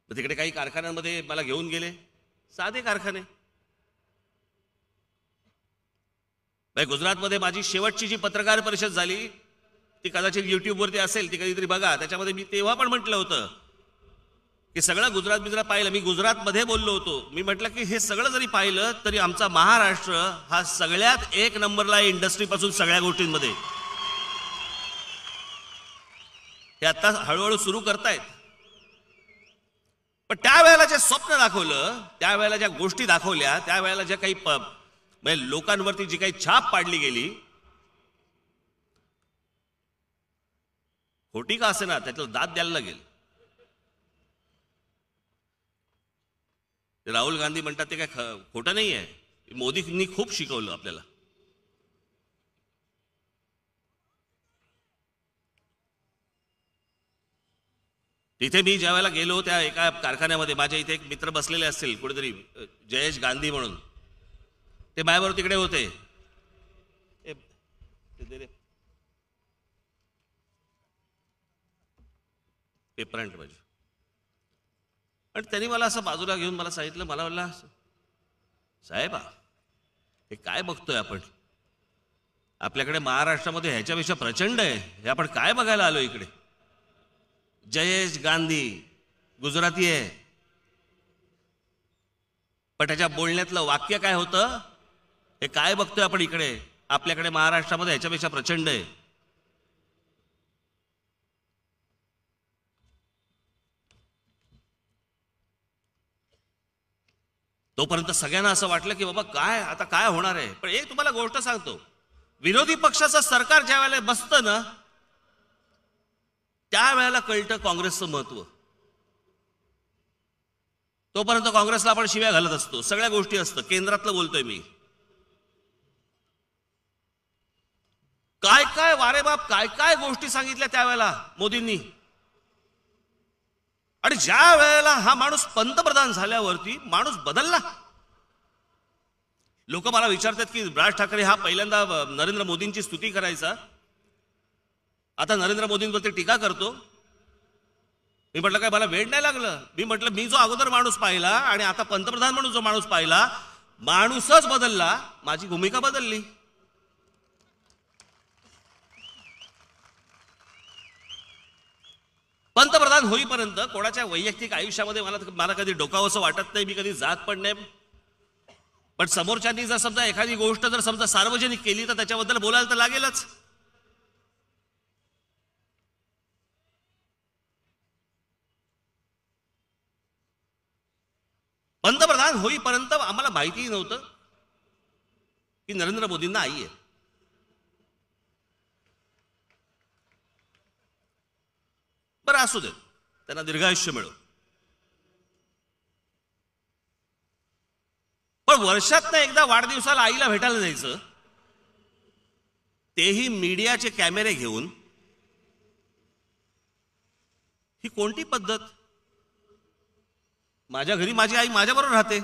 तिकडे काही कारखान्यांमध्ये मला घेऊन गेले, साधे कारखाने. गुजरातमध्ये माझी शेवटची जी पत्रकार परिषद झाली ती कदाचित युट्यूबवरती असेल, ती कधीतरी बघा. त्याच्यामध्ये मी तेव्हा पण म्हटलं होतं की सगळं गुजरात पाहिलं. मी गुजरातमध्ये बोललो होतो. मी म्हटलं की हे सगळं जरी पाहिलं तरी आमचा महाराष्ट्र हा सगळ्यात 1 नंबरला आहे इंडस्ट्रीपासून सगळ्या गोष्टींमध्ये. हे आता हळूहळू सुरू करतायत. पण त्यावेळेला जे स्वप्न दाखवलं, त्यावेळेला ज्या गोष्टी दाखवल्या, त्यावेळेला ज्या काही म्हणजे लोकांवरती जी काही छाप पाडली गेली, खोटी का असे ना त्याच्याला दाद द्यायला लागेल. राहुल गांधी म्हणतात ते काय खोटं नाही आहे. मोदींनी खूप शिकवलं आपल्याला. तिथे मी ज्या वेळेला गेलो त्या एका कारखान्यामध्ये माझ्या इथे एक मित्र बसलेले असतील कुठेतरी, जयेश गांधी म्हणून, ते माझ्याबरोबर तिकडे होते. पेपरांट माझे. आणि त्यांनी मला असं बाजूला घेऊन मला सांगितलं, मला म्हणला साहेब हे काय बघतोय आपण? आपल्याकडे महाराष्ट्रामध्ये ह्याच्यापेक्षा प्रचंड आहे. हे आपण काय बघायला आलो इकडे? जयेश गांधी गुजराती आहे, पण त्याच्या बोलण्यातलं वाक्य काय होतं? हे काय बघतोय आपण इकडे? आपल्याकडे महाराष्ट्रामध्ये ह्याच्यापेक्षा प्रचंड आहे. तोपर्यंत सगळ्यांना असं वाटलं की बाबा काय आता काय होणार आहे. पण एक तुम्हाला गोष्ट सांगतो, विरोधी पक्षाचं सरकार ज्या वेळेला बसतं ना त्यावेळेला कळतं काँग्रेसचं महत्व. तोपर्यंत काँग्रेसला आपण शिव्या घालत असतो, सगळ्या गोष्टी असतं. केंद्रातलं बोलतोय मी. काय काय वारे बाप काय काय गोष्टी सांगितल्या त्यावेळेला मोदींनी. आणि ज्या वेळेला हा माणूस पंतप्रधान झाल्यावरती माणूस बदलला. लोक मला विचारतात की राज ठाकरे हा पहिल्यांदा नरेंद्र मोदींची स्तुती करायचा, आता नरेंद्र मोदींवरती टीका करतो. मी म्हटलं काय मला वेळ नाही लागलं. मी म्हटलं मी जो अगोदर माणूस पाहिला आणि आता पंतप्रधान म्हणून जो माणूस पाहिला, माणूसच बदलला, माझी भूमिका बदलली. पंतप्रधान होईपर्यंत कोणाच्या वैयक्तिक आयुष्यामध्ये मला कधी डोकावंसं वाटत नाही. मी कधी जात पण नाही. पण समोरच्यांनी जर समजा एखादी गोष्ट जर समजा सार्वजनिक केली तर त्याच्याबद्दल बोलायला तर लागेलच. पंतप्रधान होईपर्यंत आम्हाला माहितीही नव्हतं की नरेंद्र मोदींना आई आहे. बरं असू दे, त्यांना दीर्घायुष्य मिळो. पण वर्षातनं एकदा वाढदिवसाला आईला भेटायला जायचं, तेही मीडियाचे कॅमेरे घेऊन, ही कोणती पद्धत? माझ्या घरी माझी आई माझ्याबरोबर राहते.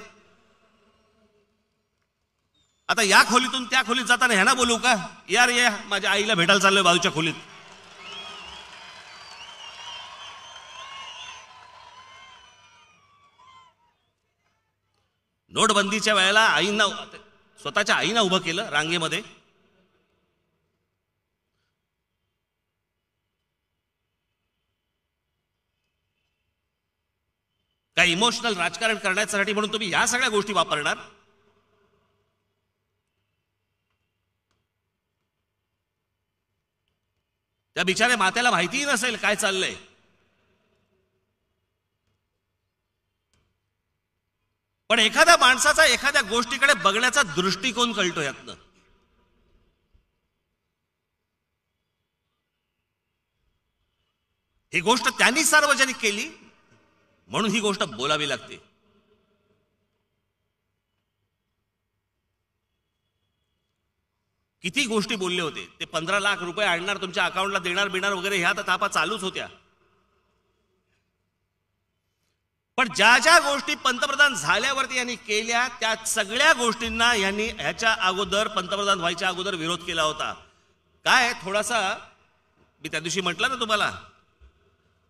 आता या खोलीतून त्या खोलीत जाताना ह्यांना बोलू का, यार या माझ्या आईला भेटायला चाललोय बाजूच्या खोलीत? नोटबंदीच्या वेळेला आईंना, स्वतःच्या आईना उभं केलं रांगेमध्ये. काय इमोशनल राजकारण करण्यासाठी म्हणून तुम्ही या सगळ्या गोष्टी वापरणार? त्या बिचाऱ्या मात्याला माहितीही नसेल काय चाललंय. पण एखाद्या माणसाचा एखाद्या गोष्टीकडे बघण्याचा दृष्टिकोन कळतो यातनं. ही गोष्ट त्यांनी सार्वजनिक केली म्हणून ही गोष्ट बोलावी लागते. किती गोष्टी बोलले होते ते. 15 लाख रुपये आणणार, तुमच्या अकाउंटला देणार बिणार वगैरे, ह्या तर थापा चालूच होत्या. पण ज्या ज्या गोष्टी पंतप्रधान झाल्यावरती यांनी केल्या, त्या सगळ्या गोष्टींना यांनी ह्याच्या अगोदर, पंतप्रधान व्हायच्या अगोदर विरोध केला होता. काय थोडासा, मी त्या दिवशी म्हटलं ना तुम्हाला,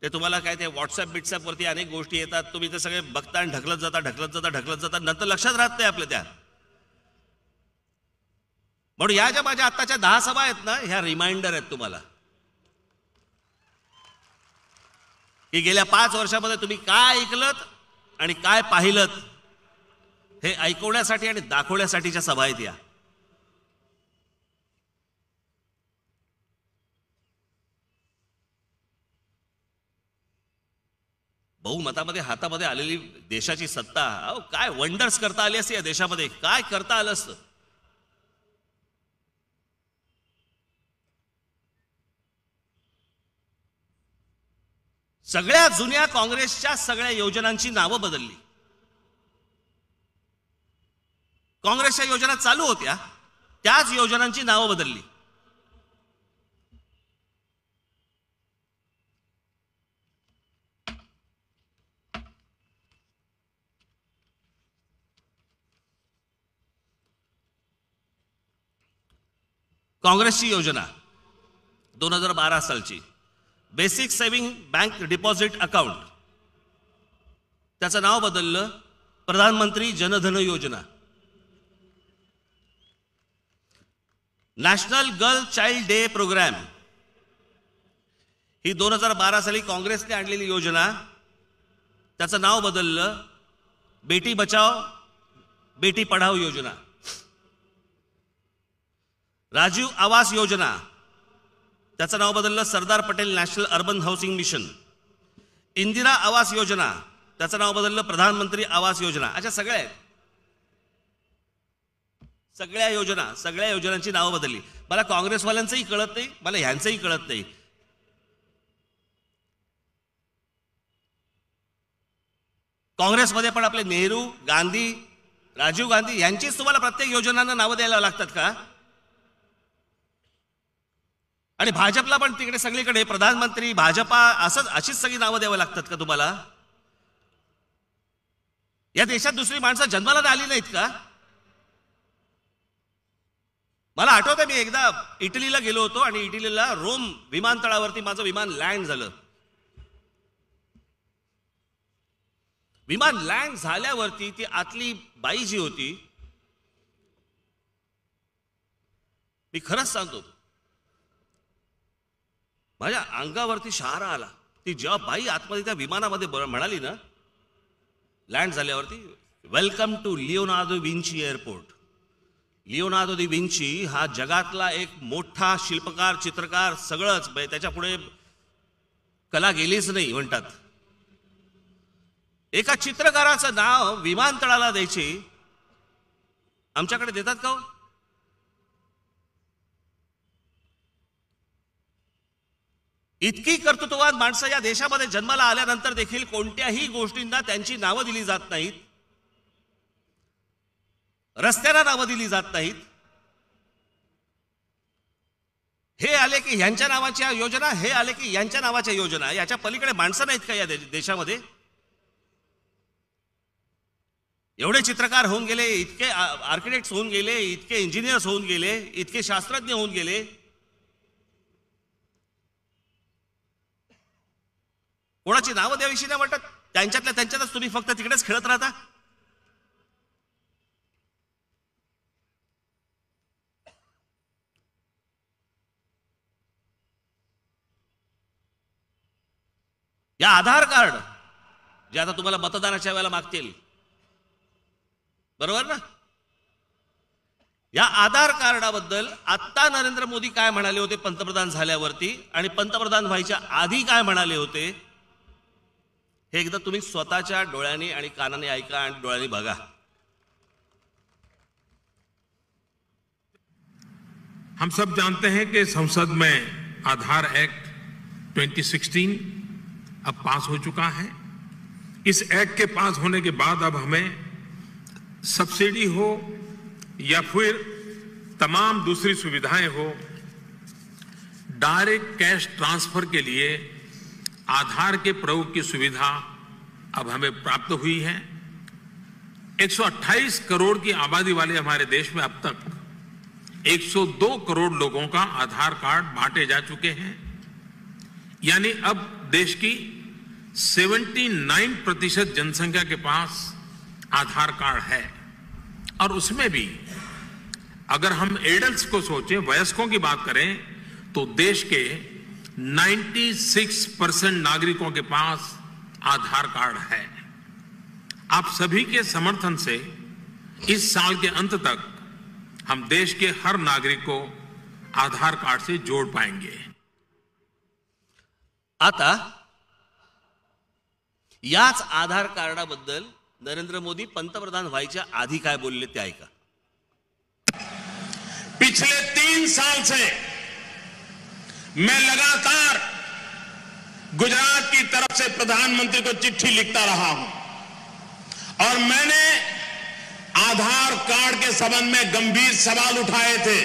ते तुम्हाला काय ते व्हॉट्सअप वरती अनेक गोष्टी येतात, तुम्ही ते सगळे बघता आणि ढकलत जाता, नंतर लक्षात राहत नाही आपल्या त्या. म्हणून या ज्या माझ्या आत्ताच्या 10 सभा आहेत ना, ह्या रिमाइंडर आहेत तुम्हाला की गेल्या 5 वर्षामध्ये तुम्ही काय ऐकलत आणि काय पाहिलत हे ऐकवण्यासाठी आणि दाखवण्यासाठीच्या सभा आहेत या. बहुमतामध्ये हातामध्ये आलेली देशाची सत्ता, अहो काय वंडर्स करता आली असते या देशामध्ये, काय करता आलं असतं. सगळ्या जुन्या काँग्रेसच्या सगळ्या योजनांची नावं बदलली. काँग्रेसच्या योजना चालू होत्या, त्याच योजनांची नावं बदलली. काँग्रेसची योजना 2012 सालची basic savings bank deposit account, त्याचं नाव बदललं प्रधानमंत्री जनधन योजना. National girl child day program, ही 2012 साली काँग्रेसने आणलेली योजना, त्याचं नाव बदललं बेटी बचाओ बेटी पढाओ योजना. राजीव आवास योजना, त्याचं नाव बदललं Sardar Patel national urban housing mission. Indira आवास योजना, त्याचं नाव बदललं प्रधानमंत्री आवास योजना. अशा सगळ्या आहेत, सगळ्या योजनांची नावं बदलली. मला काँग्रेसवाल्यांचंही कळत नाही, मला ह्यांचंही कळत नाही. काँग्रेसमध्ये पण आपले नेहरू, गांधी, राजीव गांधी यांचीच तुम्हाला प्रत्येक योजनांना नावं द्यायला लागतात का? आणि भाजपला पण तिकडे सगळीकडे प्रधानमंत्री, भाजपा, अशीच सगळी नावं द्यावं लागतात का तुम्हाला? या देशात दुसरी माणसं जन्माला आली नाहीत का? मला आठवतंय मी एकदा इटलीला गेलो होतो आणि इटलीला रोम विमानतळावरती माझं विमान लँड झालं. विमान लँड झाल्यावरती ती आतली बाई जी होती, मी खरंच सांगतो माझ्या अंगावरती शहारा आला. ती जेव्हा बाई आतमध्ये त्या विमानामध्ये म्हणाली ना लँड झाल्यावरती, welcome to Leonardo Vinci airport. Leonardo da Vinci हा जगातला एक मोठा शिल्पकार, चित्रकार, सगळंच, त्याच्या पुढे कला गेलीच नाही म्हणतात. एका चित्रकाराचं नाव विमानतळाला द्यायचे आमच्याकडे देतात का हो? इतकी कर्तृत्ववान माणसं या देशामध्ये जन्माला आल्यानंतर देखील कोणत्याही गोष्टींना त्यांची नावं दिली जात नाहीत, रस्त्याला नावं दिली जात नाहीत. हे आले की ह्यांच्या नावाच्या योजना, हे आले की यांच्या नावाच्या योजना. याच्या पलीकडे माणसं नाहीत का या देशामध्ये? एवढे चित्रकार होऊन गेले, इतके आर्किटेक्ट्स होऊन गेले, इतके इंजिनियर्स होऊन गेले, इतके शास्त्रज्ञ होऊन गेले. कोणाची नावं द्याविषयी नाही वाटत? त्यांच्यातल्या त्यांच्यातच तुम्ही फक्त तिकडेच खेळत राहता. या आधार कार्ड जे आता तुम्हाला मतदानाच्या वेळेला मागतील, बरोबर ना? या आधार कार्डाबद्दल आत्ता नरेंद्र मोदी काय म्हणाले होते पंतप्रधान झाल्यावरती, आणि पंतप्रधान व्हायच्या आधी काय म्हणाले होते, हे एकदा तुम्ही स्वतःच्या डोळ्यांनी आणि कानाने ऐका आणि डोळ्यांनी बघा. हम सब जानते हैं कि संसद में आधार एक्ट 2016 अब पास हो चुका है. इस एक्ट के पास होने के बाद अब हमें सब्सिडी हो या फिर तमाम दूसरी सुविधाएं हो, डायरेक्ट कैश ट्रांसफर के लिए आधार के प्रयोग की सुविधा अब हमें प्राप्त हुई है. 128 करोड़ की आबादी वाले हमारे देश में अब तक 102 करोड़ लोगों का आधार कार्ड बांटे जा चुके हैं. यानी अब देश की 79% जनसंख्या के पास आधार कार्ड है. और उसमें भी अगर हम एडल्ट्स को सोचें, वयस्कों की बात करें, तो देश के 96% नागरिकों के पास आधार कार्ड है. आप सभी के समर्थन से इस साल के अंत तक हम देश के हर नागरिक को आधार कार्ड से जोड़ पाएंगे. आता याच आधार कार्डाबद्दल नरेंद्र मोदी पंतप्रधान व्हायच्या आधी काय बोलले ते ऐका. पिछले 3 साल से मैं लगातार गुजरात की तरफ से प्रधानमंत्री को चिट्ठी लिखता रहा हूं और मैंने आधार कार्ड के संबंध में गंभीर सवाल उठाए थे.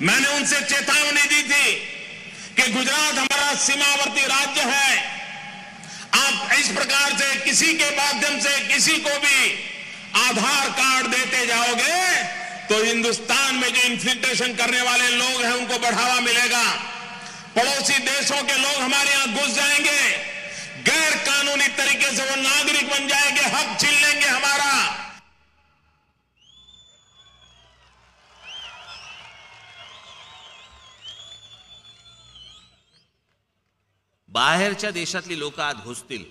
मैंने उनसे चेतावनी दी थी कि गुजरात हमारा सीमावर्ती राज्य है. आप इस प्रकार से किसी के माध्यम से किसी को भी आधार कार्ड देते जाओगे तो हिंदुस्तान में जो इन्फिल्ट्रेशन करने वाले लोग हैं उनको बढ़ावा मिलेगा. पड़ोसी देशों के लोग हमारे यहां घुस जाएंगे, गैर कानूनी तरीके से वो नागरिक बन जाएंगे, हक छीन लेंगे हमारा. बाहेरच्या देशातली लोक आत घुसतील,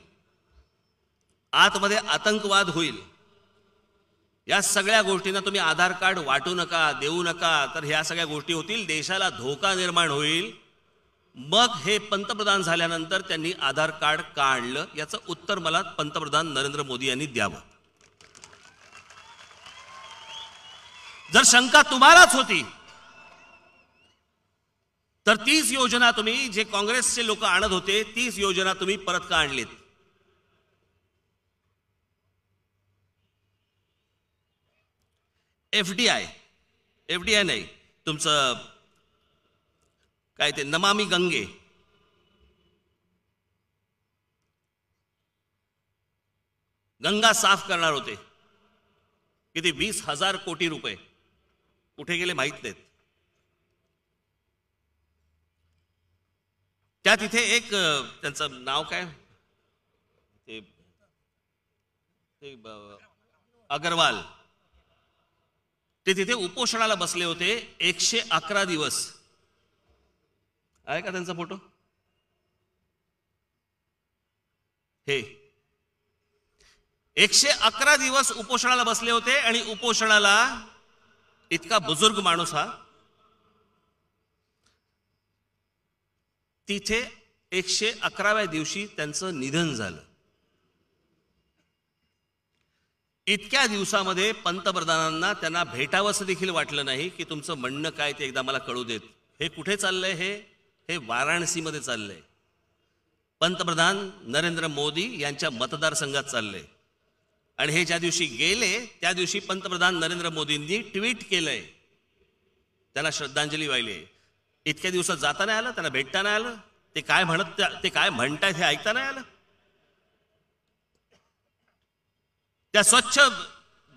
आतमध्ये आतंकवाद होईल. या सगळ्या गोष्टींना तुम्ही आधार कार्ड वाटू नका, देऊ नका, तर ह्या सगळ्या गोष्टी होतील, देशाला धोका निर्माण होईल. मग हे पंतप्रधान झाल्यानंतर त्यांनी आधार कार्ड का आणलं, याचं उत्तर मला पंतप्रधान नरेंद्र मोदी यांनी द्यावं. जर शंका तुम्हालाच होती तर तीच योजना तुम्ही, जे काँग्रेसचे लोक आणत होते, तीच योजना तुम्ही परत का आणलीत? एफडीआय नाही, तुमचं काय ते नमामि गंगे, गंगा साफ करणार होते. किती 20,000 कोटी रुपये कुठे गेले माहित नाहीत. त्या तिथे एक त्यांचं नाव काय, अग्रवाल, ते तिथे उपोषणाला बसले होते 111 दिवस. आहे का त्यांचा फोटो? हे 111 दिवस उपोषणाला बसले होते. आणि उपोषणाला इतका बुजुर्ग माणूस हा, तिथे 111व्या दिवशी त्यांचं निधन झालं. इतक्या दिवसामध्ये पंतप्रधानांना त्यांना भेटावंसं देखील वाटलं नाही की तुमचं म्हणणं काय ते एकदा मला कळू देत. हे कुठे चाललंय? हे वाराणसीमध्ये चाललंय. पंतप्रधान नरेंद्र मोदी यांच्या मतदारसंघात चाललंय. आणि हे ज्या दिवशी गेले त्या दिवशी पंतप्रधान नरेंद्र मोदींनी ट्विट केलंय, त्यांना श्रद्धांजली वाहिली. इतक्या दिवसात जाता नाही आलं, त्यांना भेटता नाही आलं, ते काय म्हणतायत हे ऐकता नाही आलं. त्या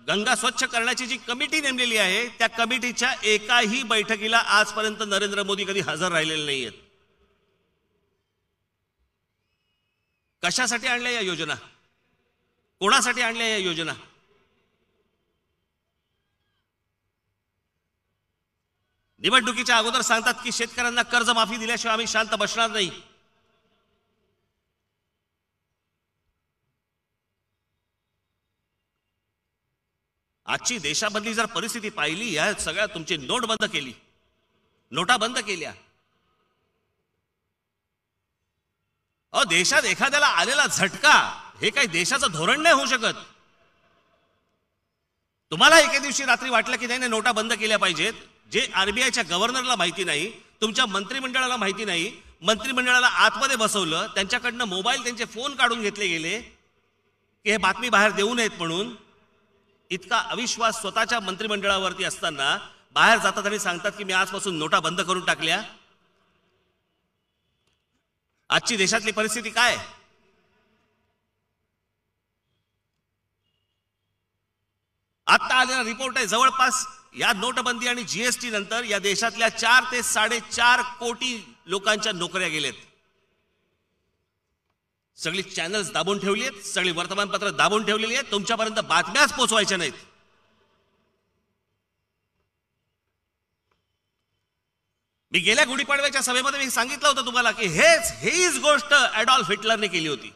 गंगा स्वच्छ करण्याची जी कमिटी नेमलेली आहे त्या कमिटीच्या एकाही बैठकीला आजपर्यंत नरेंद्र मोदी कधी हजर राहिलेले नाहीयेत. कशासाठी आणल्या या योजना? कोणासाठी आणल्या या योजना? निवडणुकीच्या अगोदर सांगतात की शेतकऱ्यांना कर्जमाफी दिल्याशिवाय आम्ही शांत बसणार नाही. आजची देशामधली जर परिस्थिती पाहिली, या सगळ्या तुमची नोट बंद केली, नोटा बंद केल्या. देशात एखाद्याला आलेला झटका हे काही देशाचं धोरण नाही होऊ शकत. तुम्हाला एके दिवशी रात्री वाटलं की नाही नोटा बंद केल्या पाहिजेत, जे आरबीआयच्या गव्हर्नरला माहिती नाही, तुमच्या मंत्रिमंडळाला माहिती नाही, मंत्रिमंडळाला आतमध्ये बसवलं, त्यांच्याकडनं मोबाईल त्यांचे फोन काढून घेतले गेले की हे बातमी बाहेर देऊ नयेत म्हणून. इतका अविश्वास स्वतःच्या मंत्रिमंडळावरती असताना बाहेर जातात आणि सांगतात की मी आजपासून नोटा बंद करून टाकल्या. आजची देशातली परिस्थिती काय? आता आलेला रिपोर्ट आहे, जवळपास या नोटबंदी आणि जीएसटी नंतर या देशातल्या 4 ते 4.5 कोटी लोकांच्या नोकऱ्या गेलेत. सगळी चॅनल्स दाबून ठेवली आहेत, सगळी वर्तमानपत्र दाबून ठेवलेली आहेत, तुमच्यापर्यंत बातम्याच पोहोचवायच्या नाहीत. मी गेल्या गुढीपाडव्याच्या सभेमध्ये मी सांगितलं होतं तुम्हाला की हीच गोष्ट ॲडॉल्फ हिटलरने केली होती.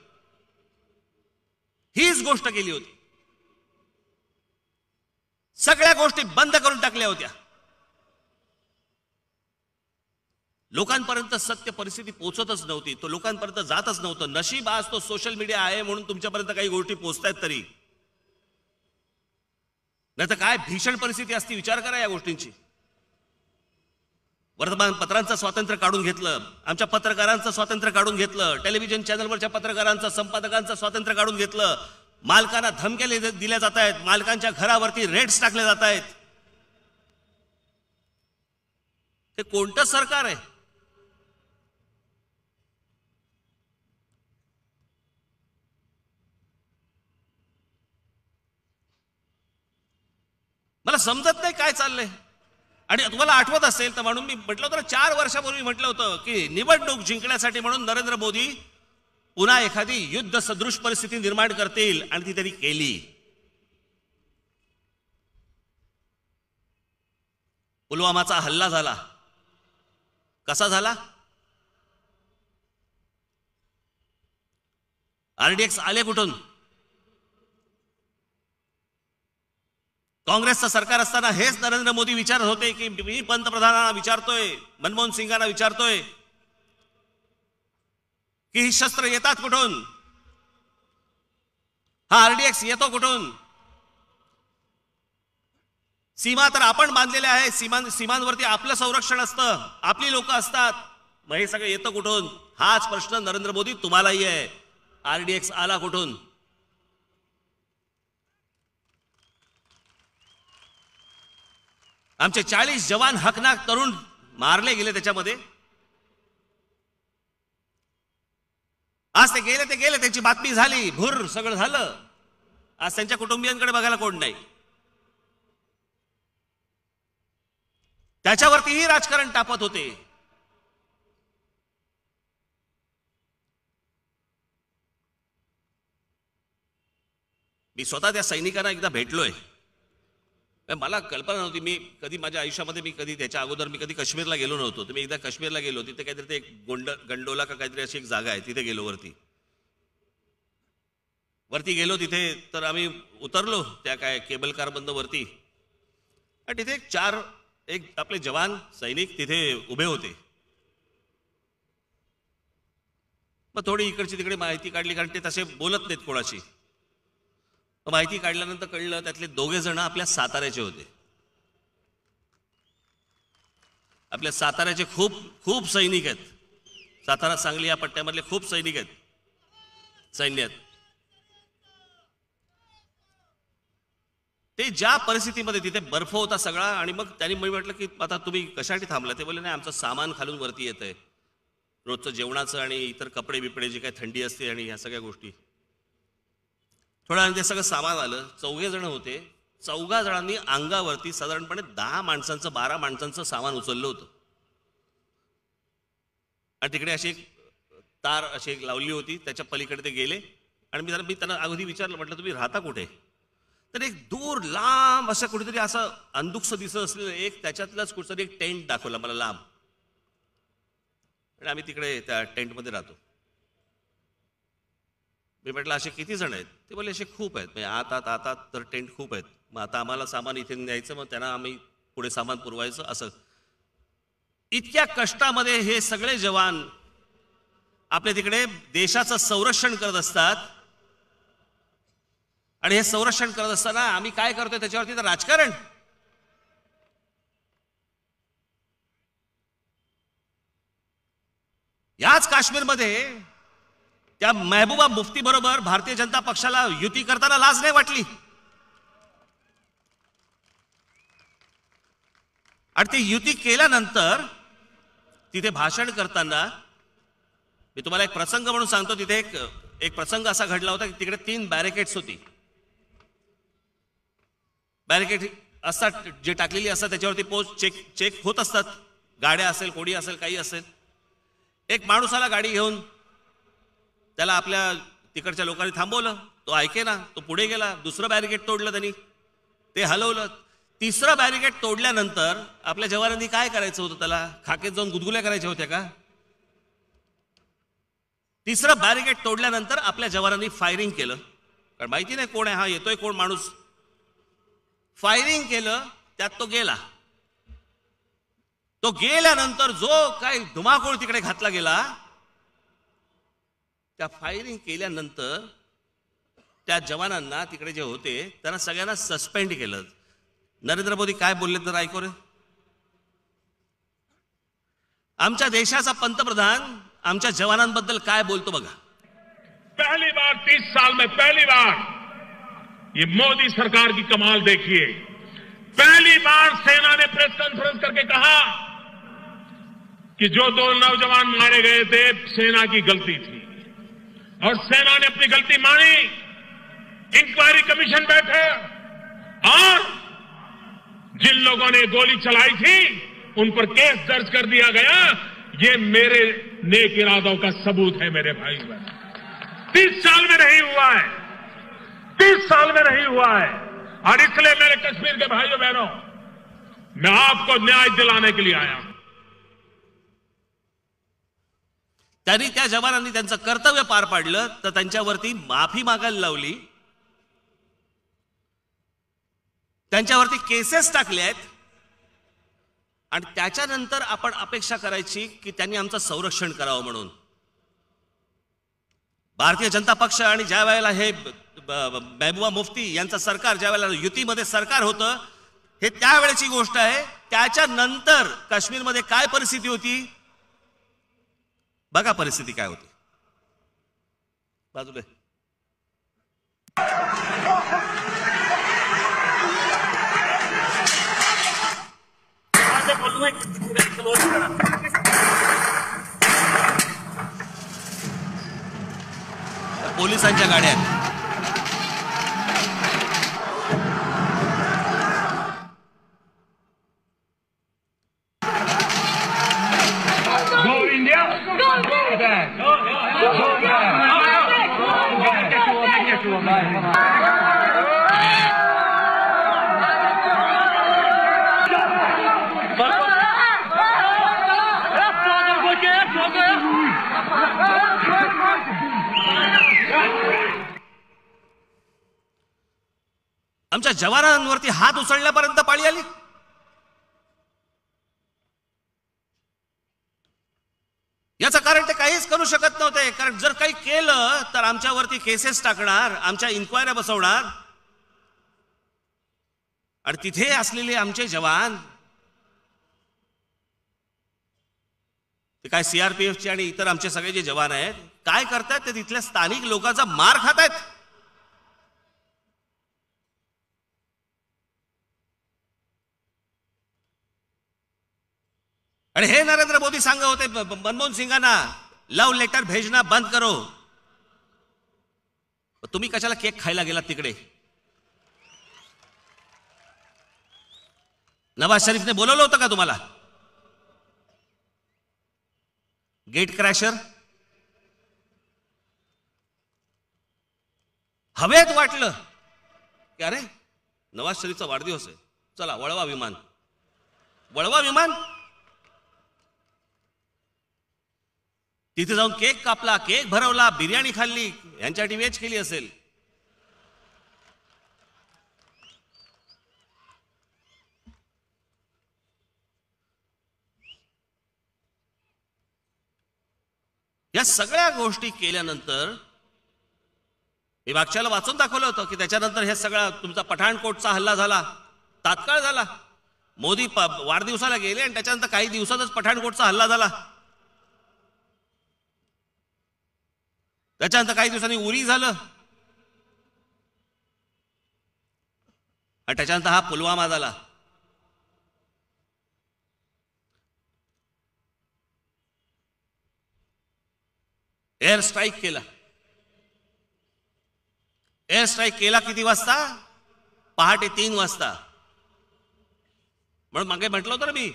हीच गोष्ट केली होती. सगळ्या गोष्टी बंद करून टाकल्या होत्या. लोकांपर्यंत सत्य परिस्थिती पोहोचतच नव्हती, तो लोकांपर्यंत जातच नव्हतं. नशीब आज तो सोशल मीडिया आहे म्हणून तुमच्यापर्यंत काही गोष्टी पोहोचतायत तरी, नाही तर काय भीषण परिस्थिती असती. विचार करा या गोष्टींची. वर्तमानपत्रांचं स्वातंत्र्य काढून घेतलं, आमच्या पत्रकारांचं स्वातंत्र्य काढून घेतलं, टेलिव्हिजन चॅनलवरच्या पत्रकारांचं, संपादकांचं स्वातंत्र्य काढून घेतलं. मालकांना धमक्या दिल्या जात आहेत, मालकांच्या घरावरती रेड्स टाकले जात आहेत. हे कोणतं सरकार आहे? मला समजत नाही काय चाललंय. आणि तुम्हाला आठवत असेल तर म्हणून मी म्हटलं होतं 4 वर्षापूर्वी म्हटलं होतं की निवडणूक जिंकण्यासाठी म्हणून नरेंद्र मोदी पुन्हा एखादी युद्ध सदृश परिस्थिती निर्माण करतील, आणि ती त्यांनी केली. पुलवामाचा हल्ला झाला. कसा झाला? आरडीएक्स आले कुठून? काँग्रेसचं सरकार असताना हेच नरेंद्र मोदी विचारत होते की मी पंतप्रधानांना विचारतोय, मनमोहन सिंगांना विचारतोय की ही शस्त्र येतात कुठून, हा आरडीएक्स येतो कुठून? सीमा तर आपण बांधलेल्या आहे, सीमांवरती आपलं संरक्षण असतं, आपली लोक असतात, मग हे सगळं येतं कुठून? हाच प्रश्न नरेंद्र मोदी तुम्हालाही आहे. आरडीएक्स आला कुठून? आमचे 40 जवान हकनाक तरुण मारले गेले त्याच्यामध्ये. आज ते गेले, त्यांची बातमी झाली, भुर सगळं झालं. आज त्यांच्या कुटुंबियांकडे बघायला कोण नाही. त्याच्यावरतीही राजकारण टापत होते. मी स्वतः त्या सैनिकांना एकदा भेटलोय. मला कल्पना नव्हती, मी कधी माझ्या आयुष्यामध्ये मी कधी त्याच्या अगोदर मी कधी काश्मीरला गेलो नव्हतो. तर मी एकदा काश्मीरला गेलो, तिथे काहीतरी ते एक गंडोला का काहीतरी अशी एक जागा आहे, तिथे गेलो. वरती गेलो तिथे, तर आम्ही उतरलो त्या काय केबल कार बंद वरती, आणि तिथे एक आपले जवान सैनिक तिथे उभे होते. मग थोडी इकडची तिकडे माहिती काढली, कारण ते तसे बोलत नाहीत कोणाशी. माहिती काढल्यानंतर कळलं त्यातले 2 जण आपल्या साताऱ्याचे होते. आपल्या साताऱ्याचे खूप खूप सैनिक आहेत. सातारा सांगली या पट्ट्यामधले खूप सैनिक आहेत सैन्यात. ते ज्या परिस्थितीमध्ये तिथे बर्फ होता सगळा आणि मग त्यांनी मी म्हटलं की आता तुम्ही कशासाठी थांबला. ते बोलले नाही आमचं सामान खालून वरती येत आहे रोजचं जेवणाचं आणि इतर कपडे बिपडे जे काही थंडी असते आणि ह्या सगळ्या गोष्टी. थोड्या वेळाने ते सगळं सामान आलं. 4 जण होते. 4 जणांनी अंगावरती साधारणपणे 10 माणसांचं 12 माणसांचं सामान उचललं होतं आणि तिकडे अशी एक तार अशी एक लावली होती त्याच्या पलीकडे ते गेले आणि मी त्यांना अगदी विचारलं म्हटलं तुम्ही राहता कुठे. तर एक दूर लांब असं कुठेतरी असं अंधुकसं दिसत असलेलं एक त्याच्यातलाच कुठेतरी एक टेंट दाखवला मला लांब आणि आम्ही तिकडे त्या टेंटमध्ये राहतो. मी म्हटलं असे किती जण आहेत. ते बोलले असे खूप आहेत म्हणजे आता तर टेंट खूप आहेत. मग आता आम्हाला सामान इथे न्यायचं मग त्यांना आम्ही पुढे सामान पुरवायचं असं. इतक्या कष्टामध्ये हे सगळे जवान आपल्या तिकडे देशाचं संरक्षण करत असतात आणि हे संरक्षण करत असताना आम्ही काय करतोय त्याच्यावरती तर राजकारण. याच काश्मीरमध्ये त्या महबूबा मुफ्ती बरोबर भारतीय जनता पक्षाला युती करताना लाज नाही वाटली आणि ती युती केल्यानंतर तिथे भाषण करताना मी तुम्हाला एक प्रसंग म्हणून सांगतो. तिथे एक प्रसंग असा घडला होता की तिकडे 3 बॅरिकेड्स होती. बॅरिकेड असतात जे टाकलेली असतात त्याच्यावरती पोस्ट चेक होत असतात. गाड्या असेल कोणी असेल काही असेल. एक माणूस आला गाडी घेऊन. त्याला आपल्या तिकडच्या लोकांनी थांबवलं. तो ऐके ना. तो पुढे गेला. दुसरं बॅरिकेड तोडलं त्यांनी. ते हलवलं. तिसरं बॅरिकेड तोडल्यानंतर आपल्या जवानांनी काय करायचं होतं. त्याला खाकेत जाऊन गुदगुल्या करायच्या होत्या का. तिसरं बॅरिकेड तोडल्यानंतर आपल्या जवानांनी फायरिंग केलं. कारण माहिती नाही कोण आहे हा येतोय कोण माणूस. फायरिंग केलं. त्यात तो गेला. तो गेल्यानंतर जो काही धुमाकूळ तिकडे घातला गेला त्या फायरिंग केल्यानंतर त्या जवानांना तिकडे जे होते त्यांना सगळ्यांना सस्पेंड केलं. नरेंद्र मोदी काय बोलले तर ऐकू रे. आमच्या देशाचा पंतप्रधान आमच्या जवानांबद्दल काय बोलतो बघा. पहली बार 30 साल में पहली बार ये मोदी सरकार की कमाल देखिए. पहली बार सेना ने प्रेस कॉन्फ्रेंस करके कहा कि जो 2 नौजवान मारे गए थे सेना की गलती थी और सेना ने अपनी गलती मानी. इंक्वायरी कमीशन बैठे और जिन लोगों ने गोली चलाई थी उन पर केस दर्ज कर दिया गया. ये मेरे नेक इरादों का सबूत है मेरे भाई बहन. 30 साल में नहीं हुआ है. 30 साल में नहीं हुआ है. और इसलिए मेरे कश्मीर के भाइयों बहनों मैं आपको न्याय दिलाने के लिए आया हूं. त्यांनी त्या जवानांनी त्यांचं कर्तव्य पार पाडलं तर त्यांच्यावरती माफी मागायला लावली. त्यांच्यावरती केसेस टाकले आहेत आणि त्याच्यानंतर आपण अपेक्षा करायची की त्यांनी आमचं संरक्षण करावं म्हणून. भारतीय जनता पक्ष आणि ज्या वेळेला हे महबूबा मुफ्ती यांचं सरकार ज्या वेळेला युतीमध्ये सरकार होतं हे त्यावेळेची गोष्ट आहे. त्याच्यानंतर काश्मीरमध्ये काय परिस्थिती होती बघा. परिस्थिती काय होती बाजूला. पोलिसांच्या गाड्या आमच्या जवानांवरती हात उचलण्यापर्यंत पाळी आली. याचं कारण ते काहीच करू शकत नव्हते. कारण जर काही केलं तर आमच्यावरती केसेस टाकणार, आमच्या इन्क्वायऱ्या बसवणार आणि तिथे असलेले आमचे जवान, ते काय सीआरपीएफचे आणि इतर आमचे सगळे जे जवान आहेत, काय करतायत ते तिथल्या स्थानिक लोकांचा मार खात आहेत. आणि हे नरेंद्र मोदी सांगत होते मनमोहन सिंगांना, लव लेटर भेजना बंद करो. तुम्ही कशाला केक खायला गेलात तिकडे? नवाज शरीफने बोलवलं होतं का तुम्हाला? गेट क्रॅशर हवेत वाटलं की अरे नवाज शरीफचा वाढदिवस आहे, चला वळवा विमान, वळवा विमान. तिथे जाऊन केक कापला, केक भरवला, बिर्याणी खाल्ली, यांच्यासाठी वेज केली असेल. या सगळ्या गोष्टी केल्यानंतर मी मागच्याला वाचून दाखवलं होतं की त्याच्यानंतर हे सगळा तुमचा पठाणकोटचा हल्ला झाला, तात्काळ झाला. मोदी वाढदिवसाला गेले आणि त्याच्यानंतर काही दिवसातच पठाणकोटचा हल्ला झाला. त्याच्यानंतर काही दिवसांनी उरी झालं आणि त्याच्यानंतर हा पुलवामा झाला. एअर स्ट्राईक केला. एअर स्ट्राईक केला किती वाजता? पहाटे 3 वाजता. म्हणून मागे म्हटलं होतं ना मी,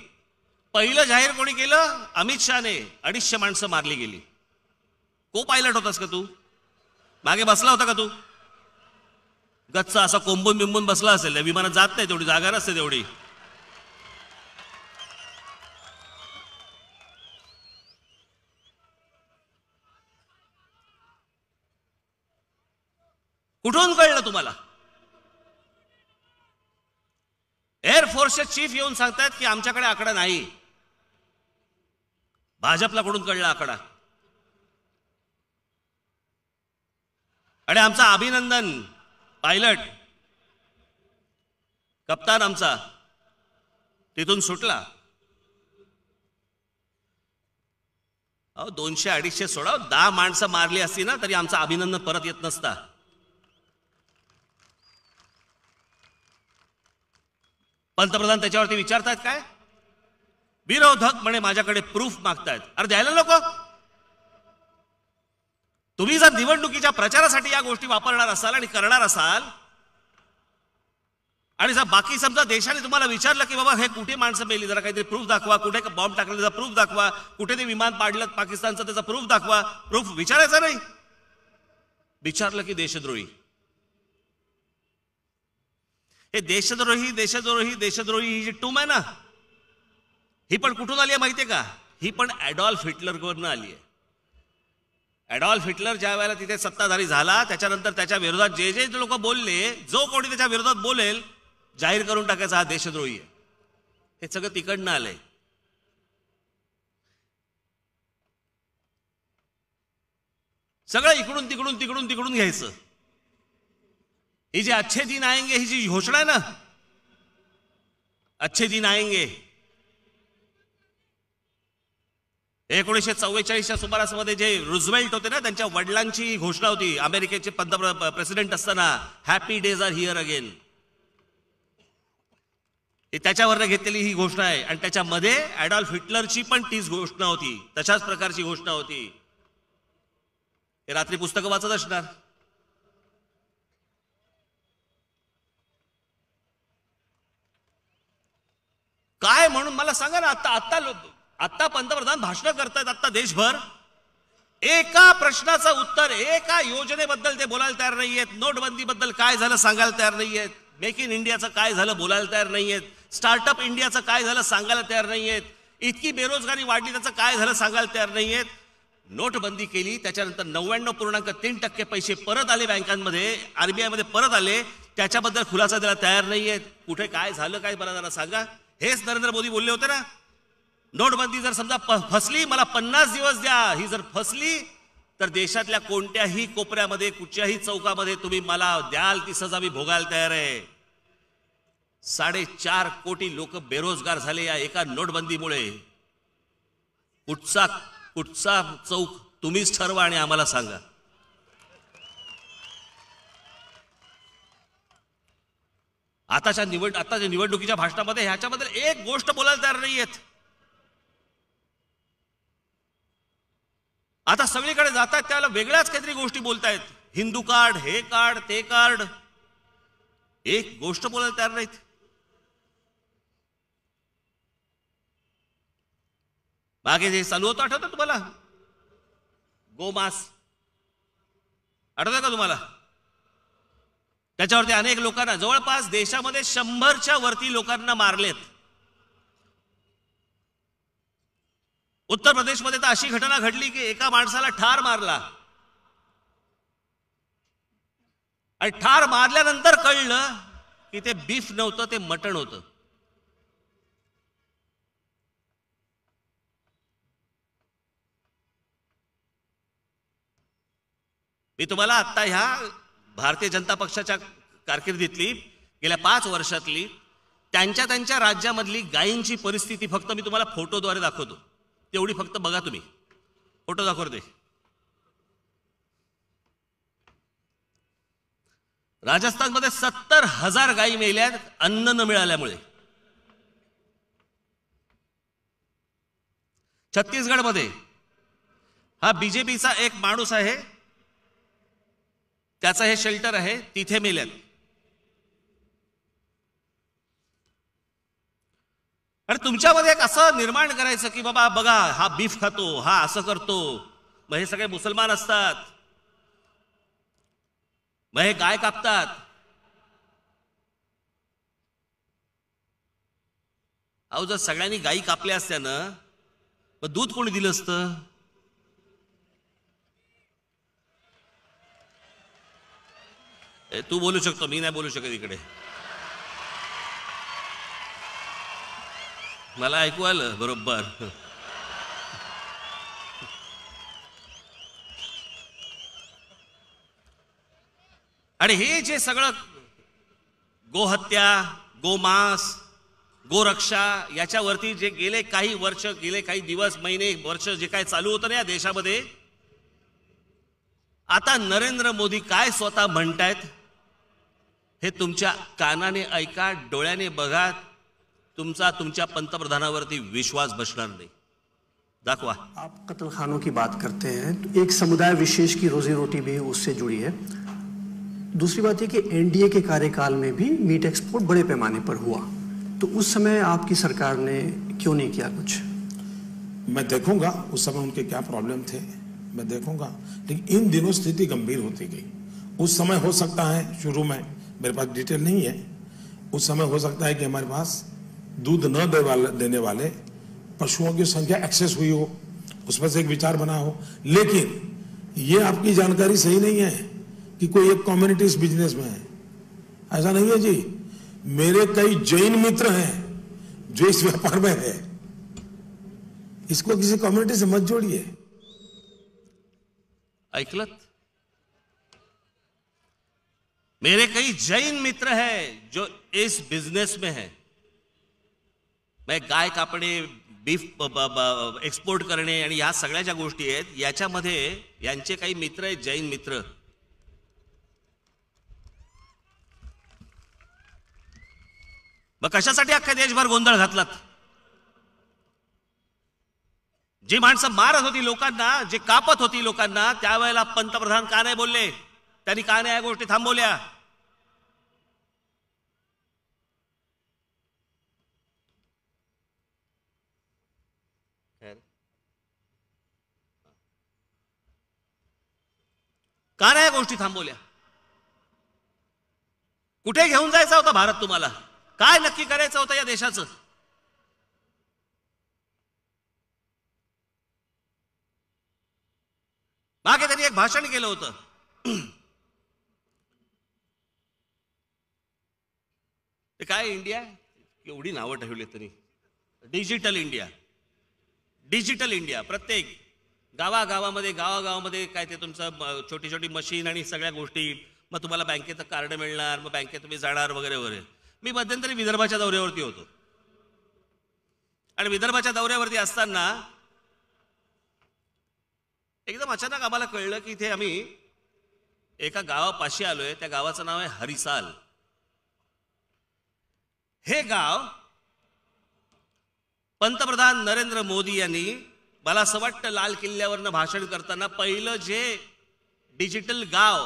पहिलं जाहीर कोणी केलं? अमित शहाने. 250 माणसं मारली गेली. को पायलट होतास का तू? मागे बसला होता का तू? गच्चा असा कोंबून बिंबून बसला असेल. विमानात जात नाही, तेवढी जागा नसते तेवढी. कुठून कळलं तुम्हाला? एअरफोर्सचे चीफ येऊन सांगतात की आमच्याकडे आकडा नाही. भाजपला कुठून कळला आकडा? आणि आमचा अभिनंदन पायलट, कप्तान आमचा तिथून सुटला. 200-250 सोडा, 10 माणसं मारली असती ना तरी आमचा अभिनंदन परत येत नसता. पंतप्रधान त्याच्यावरती विचारतात काय? विरोधक म्हणे माझ्याकडे प्रूफ मागतायत. अरे द्यायला नको? तुम्ही जर निवडणुकीच्या प्रचारासाठी या गोष्टी वापरणार असाल आणि करणार असाल, आणि जर बाकी समजा देशाने तुम्हाला विचारलं की बाबा हे कुठे माणसं मेली, जरा काहीतरी प्रूफ दाखवा, कुठे बॉम्ब टाकला त्याचा प्रूफ दाखवा, कुठे ते विमान पाडलं पाकिस्तानचं त्याचा प्रूफ दाखवा. प्रूफ विचारायचा नाही. विचारलं की देशद्रोही. हे देशद्रोही देशद्रोही देशद्रोही ही जी टूम आहे ना, ही पण कुठून आली आहे माहितीये का? ही पण ॲडॉल्फ हिटलरवरनं आली आहे. ॲडॉल्फ हिटलर ज्या वेळेला तिथे सत्ताधारी झाला, त्याच्यानंतर त्याच्या विरोधात जे जे लोक बोलले, जो कोणी त्याच्या विरोधात बोलेल, जाहीर करून टाकायचा हा देशद्रोही आहे. हे सगळं तिकडनं आलंय. सगळं इकडून तिकडून तिकडून तिकडून घ्यायचं. ही जी अच्छे दिन आएंगे ही जी घोषणा आहे ना, अच्छे दिन आएंगे, 1944च्या सुमारासमध्ये जे रुझवेल्ट होते ना, त्यांच्या वडिलांची ही घोषणा होती. अमेरिकेचे प्रेसिडेंट असताना, happy days are here again. त्याच्यावर घेतलेली ही घोषणा आहे. आणि त्याच्यामध्ये ॲडॉल्फ हिटलरची पण तीच घोषणा होती, तशाच प्रकारची घोषणा होती. हे रात्री पुस्तकं वाचत असणार. काय म्हणून मला सांगा ना. आता पंतप्रधान भाषण करतायत आता देशभर, एका प्रश्नाचं उत्तर, एका योजनेबद्दल ते बोलायला तयार नाहीयेत. नोटबंदीबद्दल काय झालं सांगायला तयार नाहीयेत. मेक इन इंडियाचं काय झालं बोलायला तयार नाहीयेत. स्टार्टअप इंडियाचं काय झालं सांगायला तयार नाहीयेत. इतकी बेरोजगारी वाढली त्याचं काय झालं सांगायला तयार नाहीयेत. नोटबंदी केली, त्याच्यानंतर 99.3% पैसे परत आले बँकांमध्ये, RBI मध्ये परत आले, त्याच्याबद्दल खुलासा द्यायला तयार नाहीयेत. कुठे काय झालं काय मला जरा सांगा. हेच नरेंद्र मोदी बोलले होते ना, नोटबंदी जर समजा फसली, मला 50 दिवस द्या. ही जर फसली तर देशातल्या कोणत्याही कोपऱ्यामध्ये, कुठच्याही चौकामध्ये तुम्ही मला द्याल ती सजा मी भोगायला तयार आहे. 4.5 कोटी लोक बेरोजगार झाले या एका नोटबंदीमुळे. कुठचा चौक तुम्हीच ठरवा आणि आम्हाला सांगा. आताच्या निवडणुकीच्या भाषणामध्ये ह्याच्याबद्दल एक गोष्ट बोलायला तयार नाहीयेत. आता सगळीकडे जातात त्याला वेगळ्याच काहीतरी गोष्टी बोलतायत. हिंदू कार्ड, हे कार्ड, ते कार्ड. एक गोष्ट बोलायला तयार नाहीत. मागे जे चालू होतं आठवतं तुम्हाला? गोमास आठवतं का तुम्हाला? त्याच्यावरती अनेक लोकांना, जवळपास देशामध्ये 100च्या वरती लोकांना मारलेत. उत्तर प्रदेशमध्ये तर अशी घटना घडली की एका माणसाला ठार मारला आणि ठार मारल्यानंतर कळलं की ते बीफ नव्हतं, ते मटण होतं. मी तुम्हाला आता ह्या भारतीय जनता पक्षाच्या कारकिर्दीतली गेल्या 5 वर्षातली त्यांच्या राज्यामधली गायींची परिस्थिती फक्त मी तुम्हाला फोटोद्वारे दाखवतो. तेवढी फक्त बघा तुम्ही. फोटो दाखवते. राजस्थानमध्ये 70,000 गायी मेल्यात अन्न न मिळाल्यामुळे. छत्तीसगडमध्ये हा बीजेपीचा एक माणूस आहे, त्याचं हे शेल्टर आहे, तिथे मेल्यात. आणि तुमच्यामध्ये एक असं निर्माण करायचं की बाबा बघा हा बीफ खातो, हा असं करतो, मग हे सगळे मुसलमान असतात, मग हे गाय कापतात. अहो जर सगळ्यांनी गायी कापल्या असत्या ना, मग दूध कोणी दिलं असतं? तू बोलू शकतो, मी नाही बोलू शकत. इकडे मला ऐकू आलं बरोबर. आणि हे जे सगळं गोहत्या, गोमांस, गोरक्षा याच्यावरती जे गेले काही वर्ष, गेले काही दिवस, महिने, वर्ष जे काय चालू होतं ना या देशामध्ये, आता नरेंद्र मोदी काय स्वतः म्हणतायत हे तुमच्या कानाने ऐका, डोळ्याने बघा. तुमच्या पंतप्रधानावरती विश्वास बसणार नाही. दाखवा. आप कत्ल खानों की बात करते हैं तो एक समुदाय विशेष की रोजी रोटी भी उससे जुड़ी है. दूसरी बात यह कि एनडीए के कार्यकाल में भी मीट एक्सपोर्ट बड़े पैमाने पर हुआ, तो उस समय आपकी सरकार ने क्यों नहीं किया कुछ? मैं देखूंगा उस समय उनके क्या प्रॉब्लम थे, मैं देखूंगा. लेकिन इन दिनों स्थिति गंभीर होती गई. उस समय हो सकता है, शुरू में मेरे पास डिटेल नहीं है, उस समय हो सकता है कि हमारे पास दूध न देने वाले पशुओं की संख्या एक्सेस हुई हो, उसमें से एक विचार बना हो. लेकिन ये आपकी जानकारी सही नहीं है कि कोई एक कम्युनिटी इस बिजनेस में है. ऐसा नहीं है जी. मेरे कई जैन मित्र हैं जो इस व्यापार में है. इसको किसी कम्युनिटी से मत जोड़िए. ऐकलत? मेरे कई जैन मित्र हैं जो इस बिजनेस में है. मैं गाय कापणे, बीफ एक्सपोर्ट करणे आणि या सगळ्या ज्या गोष्टी आहेत याच्यामध्ये यांचे काही मित्र आहेत, जैन मित्र. मग कशासाठी अख्खा देशभर गोंधळ घातलात? जी माणसं मारत होती लोकांना, जे कापत होती लोकांना, त्यावेळेला पंतप्रधान का नाही बोलले? त्यांनी का नाही या गोष्टी थांबवल्या? का नाही या गोष्टी थांबवल्या? कुठे घेऊन जायचा होता भारत तुम्हाला? काय नक्की करायचं होतं या देशाचं? मागे त्यांनी एक भाषण केलं होतं. ते काय इंडिया, एवढी नावं ठेवली तरी. Digital India, digital India. प्रत्येक गावागावामध्ये काय ते तुमचं छोटी छोटी मशीन आणि सगळ्या गोष्टी. मग तुम्हाला बँकेचं कार्ड मिळणार, मग बँकेत तुम्ही जाणार वगैरे वगैरे. मी मध्यंतरी विदर्भाच्या दौऱ्यावरती होतो आणि विदर्भाच्या दौऱ्यावरती असताना एकदम अचानक आम्हाला कळलं की इथे आम्ही एका गावापाशी आलोय. त्या गावाचं नाव आहे हरिसाल. हे गाव पंतप्रधान नरेंद्र मोदी यांनी, मला असं वाटतं, लाल किल्ल्यावरनं भाषण करताना पहिलं जे डिजिटल गाव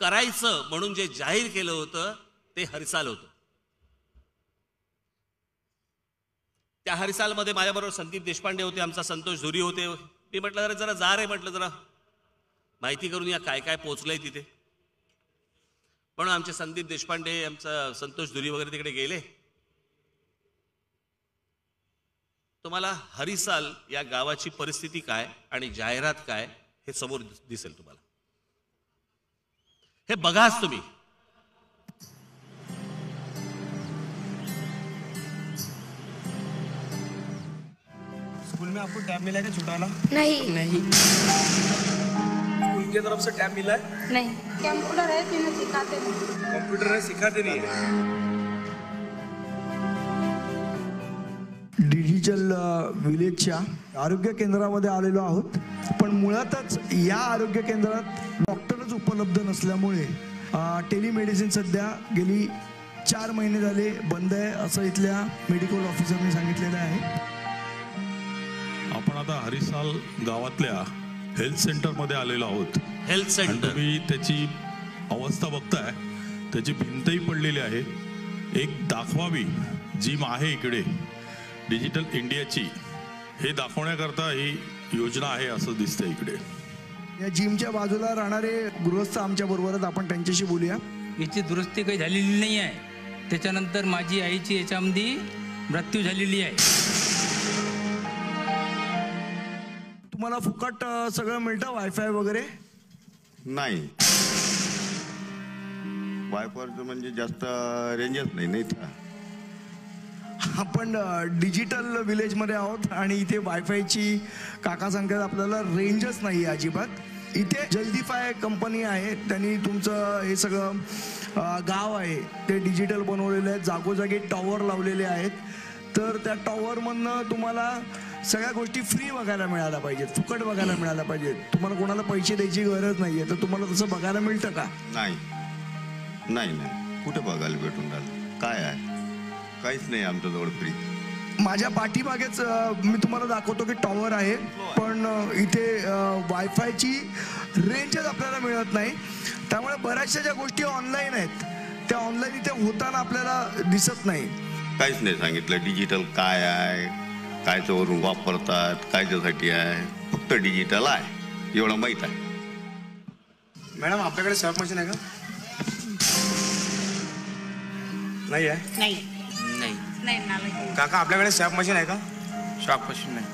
करायचं म्हणून जे जाहीर केलं होतं ते हरिसाल होतं. त्या हरिसालमध्ये माझ्याबरोबर संदीप देशपांडे होते, आमचा संतोष धुरी होते. मी म्हटलं जरा जा रे, म्हटलं जरा माहिती करून या काय काय पोहोचलंय तिथे. म्हणून आमचे संदीप देशपांडे, आमचा संतोष धुरी वगैरे तिकडे गेले. तुम्हाला हरिसाल या गावाची परिस्थिती काय आणि जाहिरात काय हे समोर दिसेल तुम्हाला. हे बघाच तुम्ही. स्कूल में आपको टैब मिला है क्या छुटाना? नहीं। स्कूल की तरफ से टैब मिला है? नहीं। कंप्यूटर है तो सिखाते नहीं। कंप्यूटर है, सिखाते नहीं है। डिजिटल विलेजच्या आरोग्य केंद्रामध्ये आलेलो आहोत, पण मुळातच या आरोग्य केंद्रात डॉक्टरच उपलब्ध नसल्यामुळे टेलिमेडिसिन सध्या गेली 4 महिने झाले बंद आहे, असं इथल्या मेडिकल ऑफिसरने सांगितलेलं आहे. आपण आता हरिसाल गावातल्या हेल्थ सेंटरमध्ये आलेलो आहोत. हेल्थ सेंटर, तुम्ही त्याची अवस्था बघताय, त्याची भिंतही पडलेली आहे. एक दाखवावी जिम आहे इकडे डिजिटल इंडियाची, हे दाखवण्याकरता ही योजना आहे असं दिसतंय इकडे. या जिमच्या बाजूला राहणारे गृहस्थ आमच्या बरोबरच, आपण त्यांच्याशी बोलूया. याची दुरुस्ती काही झालेली नाही आहे. त्याच्यानंतर माझी आईची याच्यामध्ये मृत्यू झालेली आहे. तुम्हाला फुकट सगळं मिळतं, वायफाय वगैरे? नाही, वायफायचं म्हणजे जास्त रेंजच नाही इथं. आपण डिजिटल विलेजमध्ये आहोत आणि इथे वायफायची काका सांगतात आपल्याला रेंजच नाही आहे अजिबात. इथे जल्दीफाय कंपनी आहे, त्यांनी तुमचं हे सगळं गाव आहे ते डिजिटल बनवलेलं आहे. जागोजागी टॉवर लावलेले आहेत, तर त्या टॉवरमधनं तुम्हाला सगळ्या गोष्टी फ्री बघायला मिळायला पाहिजेत, फुकट बघायला मिळायला पाहिजेत. तुम्हाला कोणाला पैसे द्यायची गरज नाही आहे. तर तुम्हाला तसं बघायला मिळतं का? नाही नाही नाही, कुठे बघायला भेटून राहिलं? काय आहे? काहीच नाही आमच्याजवळ फ्री. माझ्या पाठीमागेच मी तुम्हाला दाखवतो की टॉवर आहे, पण इथे वायफायची रेंजच आपल्याला मिळत नाही. त्यामुळे बऱ्याचशा ज्या गोष्टी ऑनलाईन आहेत त्या ऑनलाईन इथे होताना आपल्याला दिसत नाही. काहीच नाही सांगितलं डिजिटल काय आहे, कायच्यावरून वापरतात, कायच्यासाठी आहे. फक्त डिजिटल आहे एवढं माहीत आहे. मॅडम आपल्याकडे स्वॅप मशीन आहे का? नाही आहे. नहीं। काका आपल्याकडे स्वॅप मशीन आहे का? स्वॅप मशीन नाही.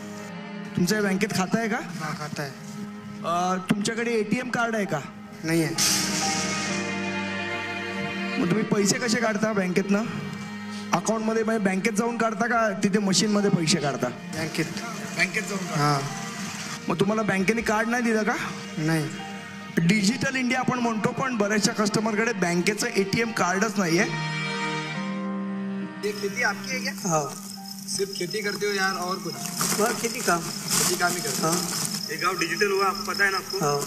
तुमच्या बँकेत खातं आहे का? हा, खाता आहे. तुमच्याकडे ATM कार्ड आहे का? नाही आहे. मग तुम्ही पैसे कसे काढता बँकेतनं? अकाउंटमध्ये म्हणजे बँकेत जाऊन काढता का तिथे मशीनमध्ये पैसे काढता? बँकेत जाऊन. हां. मग तुम्हाला बँकेने कार्ड नाही दिलं का? नाही. डिजिटल इंडिया आपण म्हणतो, पण बऱ्याचशा कस्टमरकडे बँकेचं ATM कार्डच नाही आहे. ये खेती आपकी है क्या? हाँ. सिर्फ खेती करते हो यार और कुछ? हाँ, खेती काम ही करते हो. ये गाँव डिजिटल हुआ, आपको पता है ना आपको? हाँ.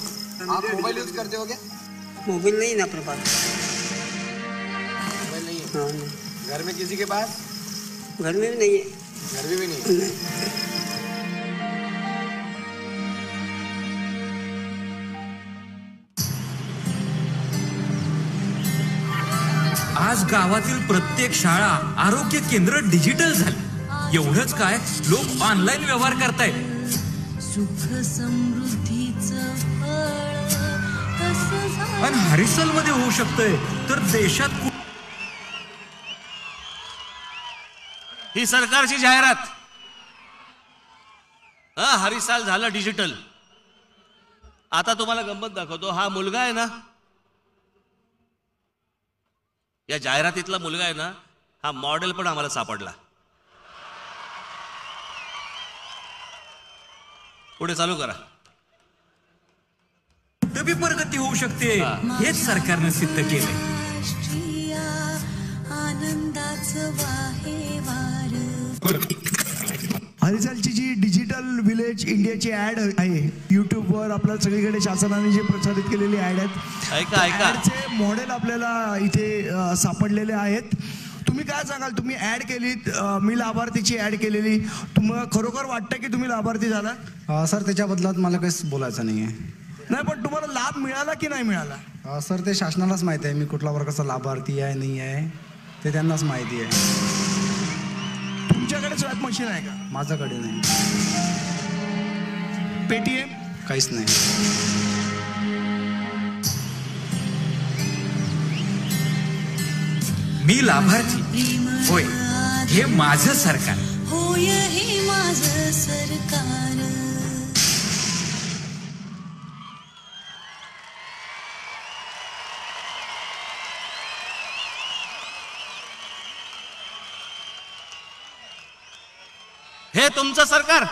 आप मोबाइल यूज करते हो क्या? मोबाइल नहीं ना अपने पास. मोबाइल नहीं है? हाँ, नहीं. घर में किसी के पास? घर में भी नहीं है. घर में भी नहीं है. आज गावातील प्रत्येक शाळा, आरोग्य केंद्र डिजिटल झाली. एवढंच काय, लोक ऑनलाईन व्यवहार करतायत. सुख समृद्धीचं फळ आणि हरिसल मध्ये होऊ शकतंय तर देशात. ही सरकारची जाहिरात. हरिसाल झालं डिजिटल. आता तुम्हाला गंमत दाखवतो. हा मुलगा आहे ना, या जाहिरातीतला मुलगा आहे ना, हा मॉडेल पण आम्हाला सापडला. पुढे चालू करा. प्रगती होऊ शकते, हेच सरकारने सिद्ध केलंय. राष्ट्रीय आनंदाचं वाहे वार. हरिचालची जी डिजिटल विलेज इंडियाची ऍड आहे युट्यूबवर आपल्या सगळीकडे शासनाने जे प्रसारित केलेली ऍड आहेत, ऐका ऐका ऍडचे मॉडेल आपल्याला इथे सापडलेले आहेत. तुम्ही काय सांगाल, तुम्ही ऍड केलीत, मी लाभार्थीची ऍड केलेली, तुम्हाला खरोखर वाटतं की तुम्ही लाभार्थी झाला? सर त्याच्या बदलात मला काहीच बोलायचं नाही आहे. नाही, पण तुम्हाला लाभ मिळाला की नाही मिळाला? सर ते शासनालाच माहिती आहे मी कुठल्या वर्गाचा लाभार्थी आहे नाही आहे, ते त्यांनाच माहिती आहे. तुमच्याकडे स्वॅप मशीन आहे का? माझ्याकडे नाही. पेटीएम? काहीच नाही. मी लाभार्थी होय, हे माझं सरकार. होय हे माझं सरकार. हे तुमचं सरकार.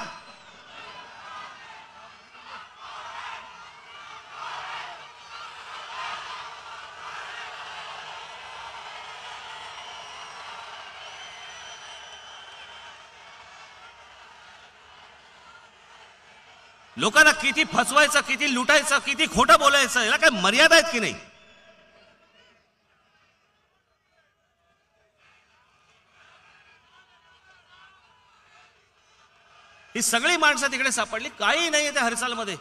लोकांना किती फसवायचं, किती लुटायचं, किती खोटं बोलायचं, याला काय मर्यादा आहेत की नाही? ही सगळी माणसं तिकडे सापडली, काही नाहीये त्या हरिसालमध्ये.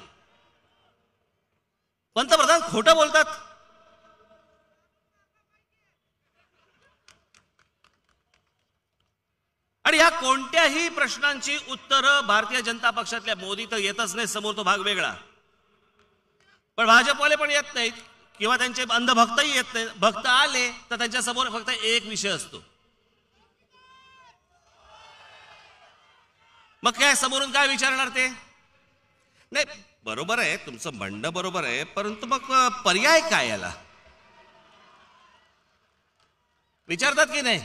पंतप्रधान खोटं बोलतात. आणि या कोणत्याही प्रश्नांची उत्तरं भारतीय जनता पक्षातल्या मोदी तर येतच नाही समोर, तो भाग वेगळा. पण भाजपवाले पण येत नाहीत किंवा त्यांचे अंधभक्तही येत नाहीत. भक्त आले तर त्यांच्या समोर फक्त एक विषय असतो. मग काय समोरून काय विचारणार ते? नाही, बरोबर आहे तुमचं म्हणणं, बरोबर आहे, परंतु मग पर्याय काय याला विचारतात की नाही?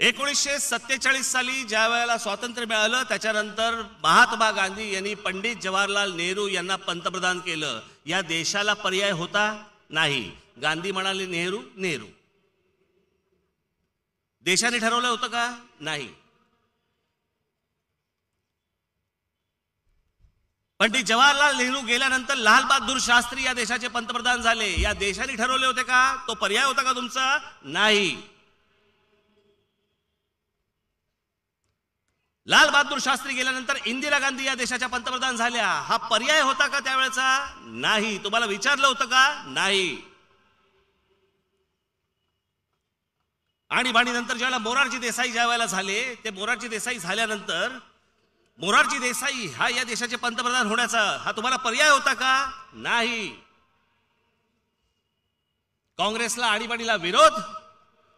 1947 साली ज्या वेळेला स्वातंत्र्य मिळालं त्याच्यानंतर महात्मा गांधी यांनी पंडित जवाहरलाल नेहरू यांना पंतप्रधान केलं. या देशाला पर्याय होता नाही. गांधी म्हणाले नेहरू नेहरू. देशाने ठरवलं होतं का? नाही. पंडित जवाहरलाल नेहरू गेल्यानंतर लाल बहादूर शास्त्री या देशाचे पंतप्रधान झाले. या देशाने ठरवले होते का? तो पर्याय होता का तुमचा? नाही. लाल बहादूर शास्त्री गेल्यानंतर इंदिरा गांधी या देशाच्या पंतप्रधान झाल्या. हा पर्याय होता का त्यावेळेचा? नाही. तुम्हाला विचारलं होतं का? नाही. आणि नंतर ज्यावेळेला मोरारजी देसाई ज्या वेळेला झाले, ते मोरारजी देसाई झाल्यानंतर मोरारजी देसाई हा या देशाचे पंतप्रधान होण्याचा हा तुम्हाला पर्याय होता का? नाही. काँग्रेसला आणीबाणीला विरोध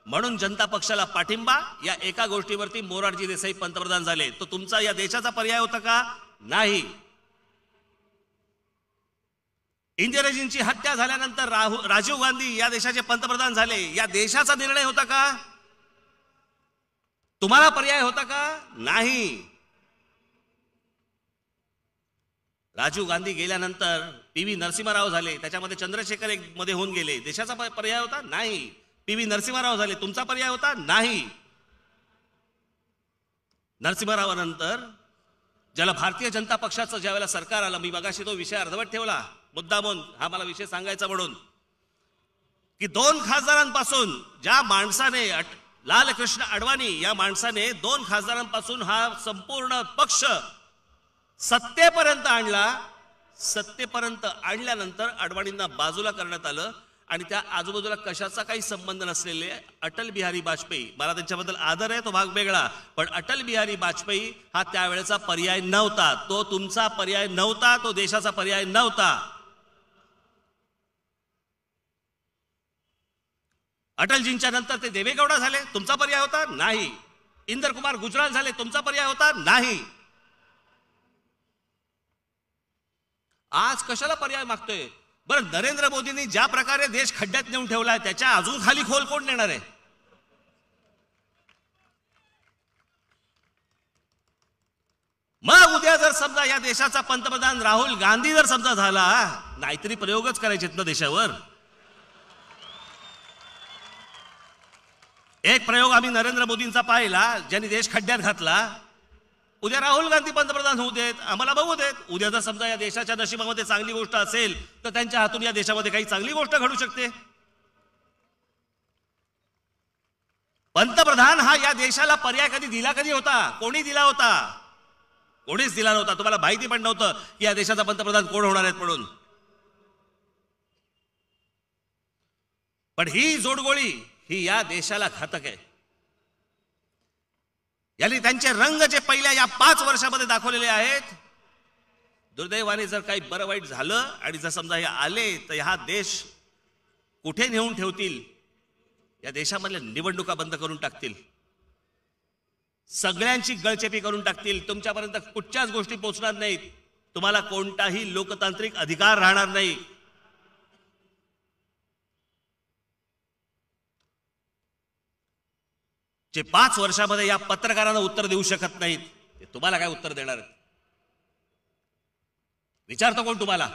म्हणून जनता पक्षाला पाठिंबा, या एका गोष्टीवरती मोरारजी देसाई पंतप्रधान झाले. तो तुमचा या देशाचा पर्याय होता का? नाही. इंदिराजींची हत्या झाल्यानंतर राजीव गांधी या देशाचे पंतप्रधान झाले. या देशाचा निर्णय होता का? तुम्हाला पर्याय होता का? नाही. राजीव गांधी गेल्यानंतर पी.व्ही. नरसिंहराव झाले, त्याच्यामध्ये चंद्रशेखर एक मध्ये होऊन गेले. देशाचा पर्याय होता? नाही. पी.व्ही. नरसिंहराव झाले, तुमचा पर्याय होता? नाही. नरसिंहरावानंतर ज्याला भारतीय जनता पक्षाचं ज्या वेळेला सरकार आलं, मी मगाशी तो विषय अर्धवट ठेवला मुद्दामून, हा मला विषय सांगायचा म्हणून, की 2 खासदारांपासून ज्या माणसाने लालकृष्ण अडवाणी या माणसाने 2 खासदारांपासून हा संपूर्ण पक्ष सत्तेपर्यंत आणला. सत्तेपर्यंत आणल्यानंतर अडवाणींना बाजूला करण्यात आलं आणि त्या आजूबाजूला कशाचा काही संबंध नसलेले अटल बिहारी वाजपेयी, मला त्यांच्याबद्दल आदर आहे, तो भाग वेगळा, पण अटल बिहारी वाजपेयी हा त्यावेळेचा पर्याय नव्हता. तो तुमचा पर्याय नव्हता, तो देशाचा पर्याय नव्हता. अटलजींच्या नंतर ते देवेगौडा झाले, तुमचा पर्याय होता? नाही. इंदर कुमार गुजराल झाले, तुमचा पर्याय होता? नाही. आज कशाला पर्याय मागतोय? बरं, नरेंद्र मोदींनी ज्या प्रकारे देश खड्ड्यात नेऊन ठेवलाय त्याच्या अजून खाली खोल कोण नेणार आहे? मग उद्या जर समजा या देशाचा पंतप्रधान राहुल गांधी जर समजा झाला, नाहीतरी प्रयोगच करायचेत ना देशावर. एक प्रयोग आम्ही नरेंद्र मोदींचा पाहिला, ज्यांनी देश खड्ड्यात घातला. उद्या राहुल गांधी पंतप्रधान होऊ देत, आम्हाला बघू देत. उद्या जर समजा या देशाच्या नशिबामध्ये चांगली गोष्ट असेल तर त्यांच्या हातून या देशामध्ये काही चांगली गोष्ट घडू शकते. पंतप्रधान हा या देशाला पर्याय कधी दिला कधी होता? कोणी दिला होता? कोणीच दिला नव्हता. तुम्हाला माहिती पण नव्हतं की या देशाचा पंतप्रधान कोण होणार आहेत म्हणून. पण ही जोडगोळी ही या देशाला घातक आहे. यांनी त्यांचे रंग जे पहिल्या या 5 वर्षामध्ये दाखवलेले आहेत, दुर्दैवाने जर काही बरं वाईट झालं आणि जर समजा हे आले तर हा देश कुठे नेऊन ठेवतील? या देशामधल्या निवडणुका बंद करून टाकतील, सगळ्यांची गळचेपी करून टाकतील. तुमच्यापर्यंत कुठच्याच गोष्टी पोहोचणार नाहीत. तुम्हाला कोणताही लोकतांत्रिक अधिकार राहणार नाही. जे 5 वर्षामध्ये या पत्रकारांना उत्तर देऊ शकत नाहीत ते तुम्हाला काय उत्तर देणार आहेत? विचारतो कोण तुम्हाला?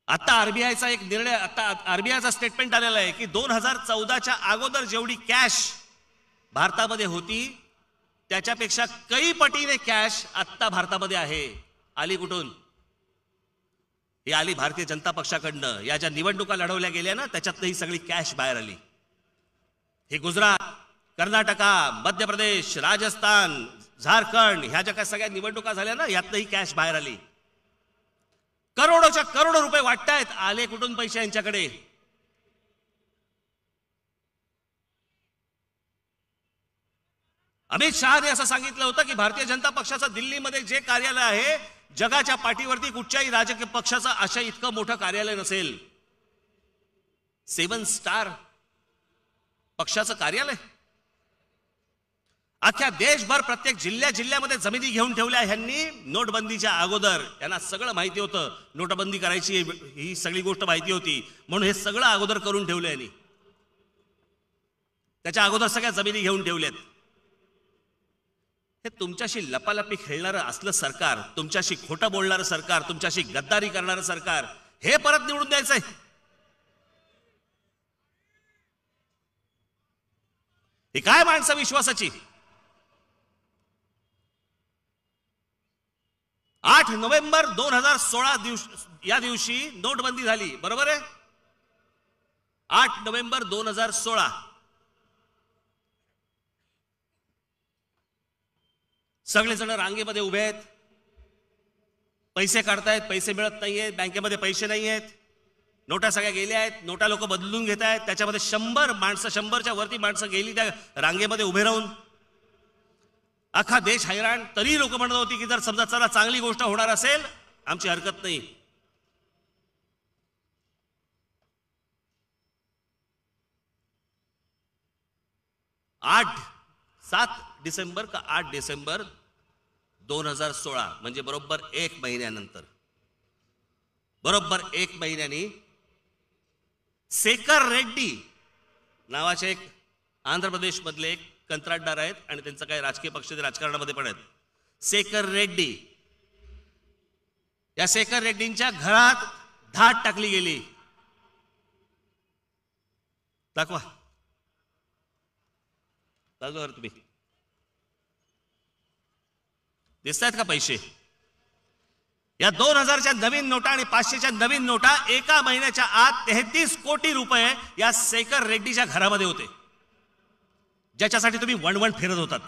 आता आरबीआयचा एक निर्णय, आता आरबीआयचा स्टेटमेंट आलेला आहे की 2014च्या अगोदर जेवढी कॅश भारतामध्ये होती त्याच्यापेक्षा कई पटीने कॅश आता भारतामध्ये आहे. आली कुठून? ही आली भारतीय जनता पक्षाकडनं. या ज्या निवडणुका लढवल्या गेल्या ना त्याच्यातनं ही सगळी कॅश बाहेर आली. ही गुजरात, कर्नाटका, मध्य प्रदेश, राजस्थान, झारखंड ह्या ज्या काही सगळ्या निवडणुका झाल्या ना यातनं ही कॅश बाहेर आली. करोडोच्या करोडो रुपये वाटतायत. आले कुठून पैसे यांच्याकडे? अमित शहाने असं सांगितलं होतं की भारतीय जनता पक्षाचं दिल्लीमध्ये जे कार्यालय आहे जगाच्या पाठीवरती कुठच्याही राजकीय पक्षाचं अशा इतकं मोठं कार्यालय नसेल. 7 स्टार पक्षाचं कार्यालय. अख्ख्या देशभर प्रत्येक जिल्ह्यामध्ये जमिनी घेऊन ठेवल्या ह्यांनी नोटबंदीच्या अगोदर. यांना सगळं माहिती होतं नोटबंदी करायची, ही सगळी गोष्ट माहिती होती म्हणून हे सगळं अगोदर करून ठेवलं यांनी. त्याच्या अगोदर सगळ्या जमिनी घेऊन ठेवल्यात. हे तुमच्याशी लपालपी खेळणारं असलं सरकार, तुमच्याशी खोटं बोलणारं सरकार, तुमच्याशी गद्दारी करणारं सरकार हे परत निवडून द्यायचंय. हे काय माणसं विश्वासाची? 8 नोव्हेंबर 2016 या दिवशी नोटबंदी झाली, बरोबर आहे? 8 नोव्हेंबर 2016. सगळेजण रांगेमध्ये उभे आहेत, पैसे काढतायत, पैसे मिळत नाहीयेत, बँकेमध्ये पैसे नाही आहेत, नोटा सगळ्या गेल्या आहेत, नोटा लोक बदलून घेत आहेत. त्याच्यामध्ये 100 माणसं, 100च्या वरती माणसं गेली त्या रांगेमध्ये उभे राहून. अख्खा देश हैराण. तरी लोक म्हणत होती की जर समजा चला चांगली गोष्ट होणार असेल आमची हरकत नाही. आठ 7 डिसेंबर का 8 डिसेंबर 2016 म्हणजे बरोबर 1 महिन्यानंतर, बरोबर 1 महिन्यानी शेखर रेड्डी नावाचे एक आंध्र प्रदेश मधले एक कंत्राटदार आहेत आणि त्यांचं काही राजकीय पक्ष राजकारणामध्ये पण आहेत. शेखर रेड्डी, या शेखर रेड्डींच्या घरात धाड टाकली गेली. दाखवा तुम्ही, दिसतायत का पैसे? या 2000च्या नवीन नोटा आणि 500च्या नवीन नोटा एका महिन्याच्या आत 33 कोटी रुपये या शेखर रेड्डीच्या घरामध्ये होते, ज्याच्यासाठी तुम्ही वणवण फिरत होतात,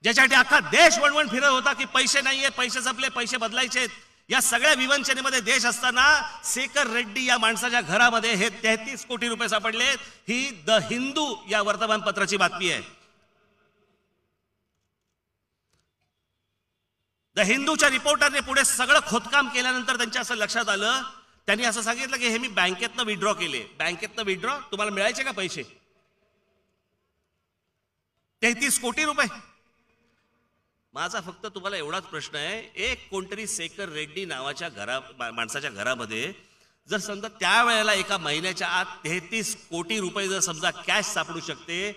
ज्याच्यासाठी अख्खा देश वणवण फिरत होता की पैसे नाहीये, पैसे संपले, पैसे बदलायचे. या सगळ्या विवंचनेमध्ये देश असताना शेखर रेड्डी या माणसाच्या घरामध्ये हे 33 कोटी रुपये सापडले. ही द हिंदू या वर्तमानपत्राची बातमी आहे. द हिंदूच्या रिपोर्टरने पुढे सगळं खोदकाम केल्यानंतर त्यांच्या असं लक्षात आलं, त्यांनी असं सांगितलं की हे मी बँकेतनं विड्रॉ केले. बँकेतनं विड्रॉ तुम्हाला मिळायचे का पैसे? 33 कोटी रुपये. माझा फक्त तुम्हाला एवढाच प्रश्न आहे, एक कोणतरी शेखर रेड्डी नावाच्या माणसाच्या घरामध्ये जर समजा त्यावेळेला एका महिन्याच्या आत 33 कोटी रुपये जर समजा कॅश सापडू शकते,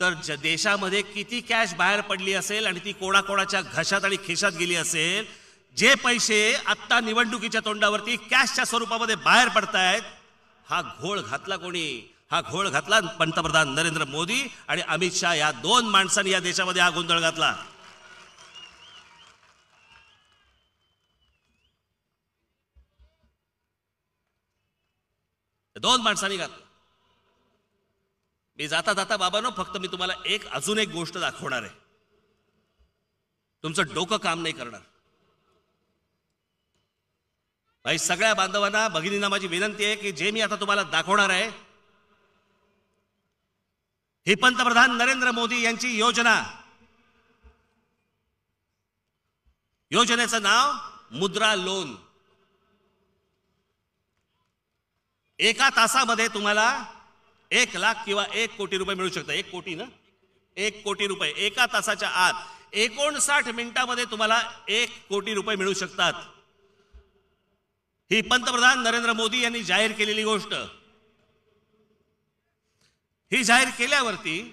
तर देशामध्ये किती कॅश बाहेर पडली असेल आणि ती कोणाकोणाच्या घशात आणि खिशात गेली असेल. जे पैसे आत्ता निवडणुकीच्या तोंडावरती कॅशच्या स्वरूपामध्ये बाहेर पडतायत, हा घोळ घातला कोणी? हा घोळ घातला पंतप्रधान नरेंद्र मोदी आणि अमित शहा या दोन माणसांनी या देशामध्ये हा गोंधळ घातला. दोन माणसांनी घातलं. मी जाता जाता बाबांनो फक्त मी तुम्हाला अजून एक गोष्ट दाखवणार आहे. तुमचं डोकं काम नाही करणार. भाई सगळ्या बांधवांना भगिनींना माझी विनंती आहे की जे मी आता तुम्हाला दाखवणार आहे ही पंतप्रधान नरेंद्र मोदी यांची योजना. योजनेचं नाव मुद्रा लोन. एका तासामध्ये तुम्हाला 1 लाख किंवा 1 कोटी रुपये मिळू शकतात. 1 कोटी ना, 1 कोटी रुपये एका तासाच्या आत. 59 मिनिटांमध्ये तुम्हाला 1 कोटी रुपये मिळू शकतात. ही पंतप्रधान नरेंद्र मोदी यांनी जाहीर केलेली गोष्ट. ही जाहीर केल्यावरती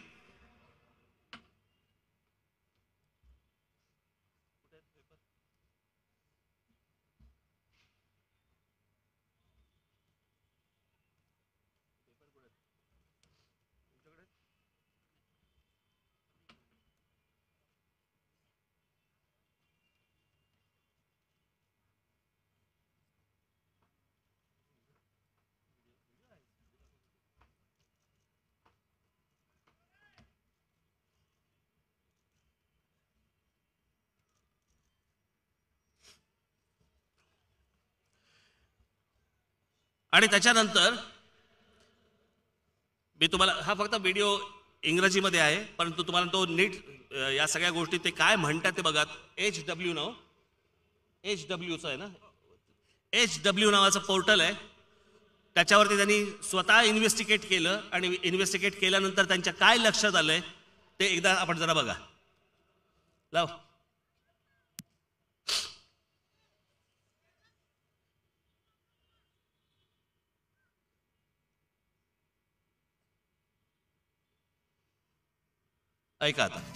आणि त्याच्यानंतर मी तुम्हाला हा फक्त व्हिडिओ इंग्रजीमध्ये आहे परंतु तुम्हाला तो नीट या सगळ्या गोष्टी ते काय म्हणतात ते बघा. HW नाव HWचं आहे ना, HW नावाचं पोर्टल आहे. त्याच्यावरती त्यांनी स्वतः इन्व्हेस्टिगेट केलं आणि इन्व्हेस्टिगेट केल्यानंतर त्यांच्या काय लक्षात आलंय ते एकदा आपण जरा बघा. लाव.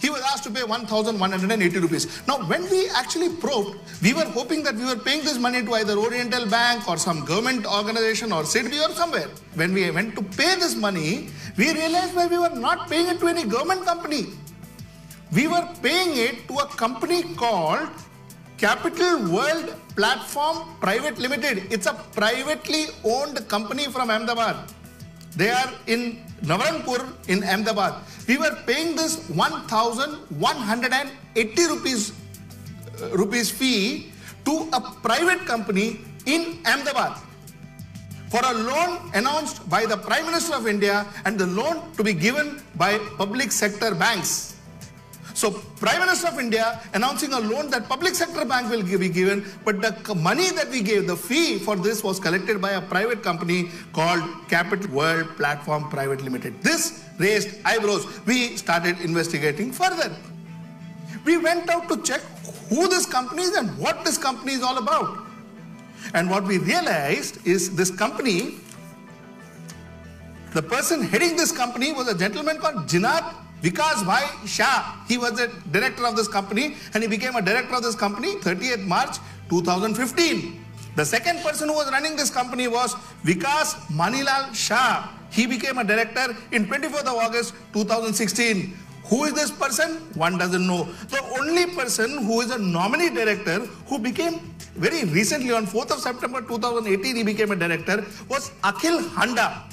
He was asked to pay 1,180 rupees. Now, when we actually probed, we were hoping that we were paying this money to either Oriental Bank or some government organization or SIDBI or somewhere. When we went to pay this money, we realized that we were not paying it to any government company. We were paying it to a company called Capital World Platform Private Limited. It's a privately owned company from Ahmedabad. They are in Navarangpur in Ahmedabad. We were paying this 1,180 rupees fee to a private company in Ahmedabad for a loan announced by the Prime Minister of India and the loan to be given by public sector banks. So Prime Minister of India announcing a loan that public sector bank will be given, but the money that we gave, the fee for this was collected by a private company called Capital World Platform Private Limited. This raised eyebrows. We started investigating further. We went out to check who this company is and what this company is all about. And what we realized is this company, the person heading this company was a gentleman called Jinath Vikas Bhai Shah. He was the director of this company and he became a director of this company 30th March 2015. The second person who was running this company was Vikas Manilal Shah. He became a director in 24th of August 2016. Who is this person? One doesn't know. The only person who is a nominee director who became very recently on 4th of September 2018 he became a director was Akhil Handa.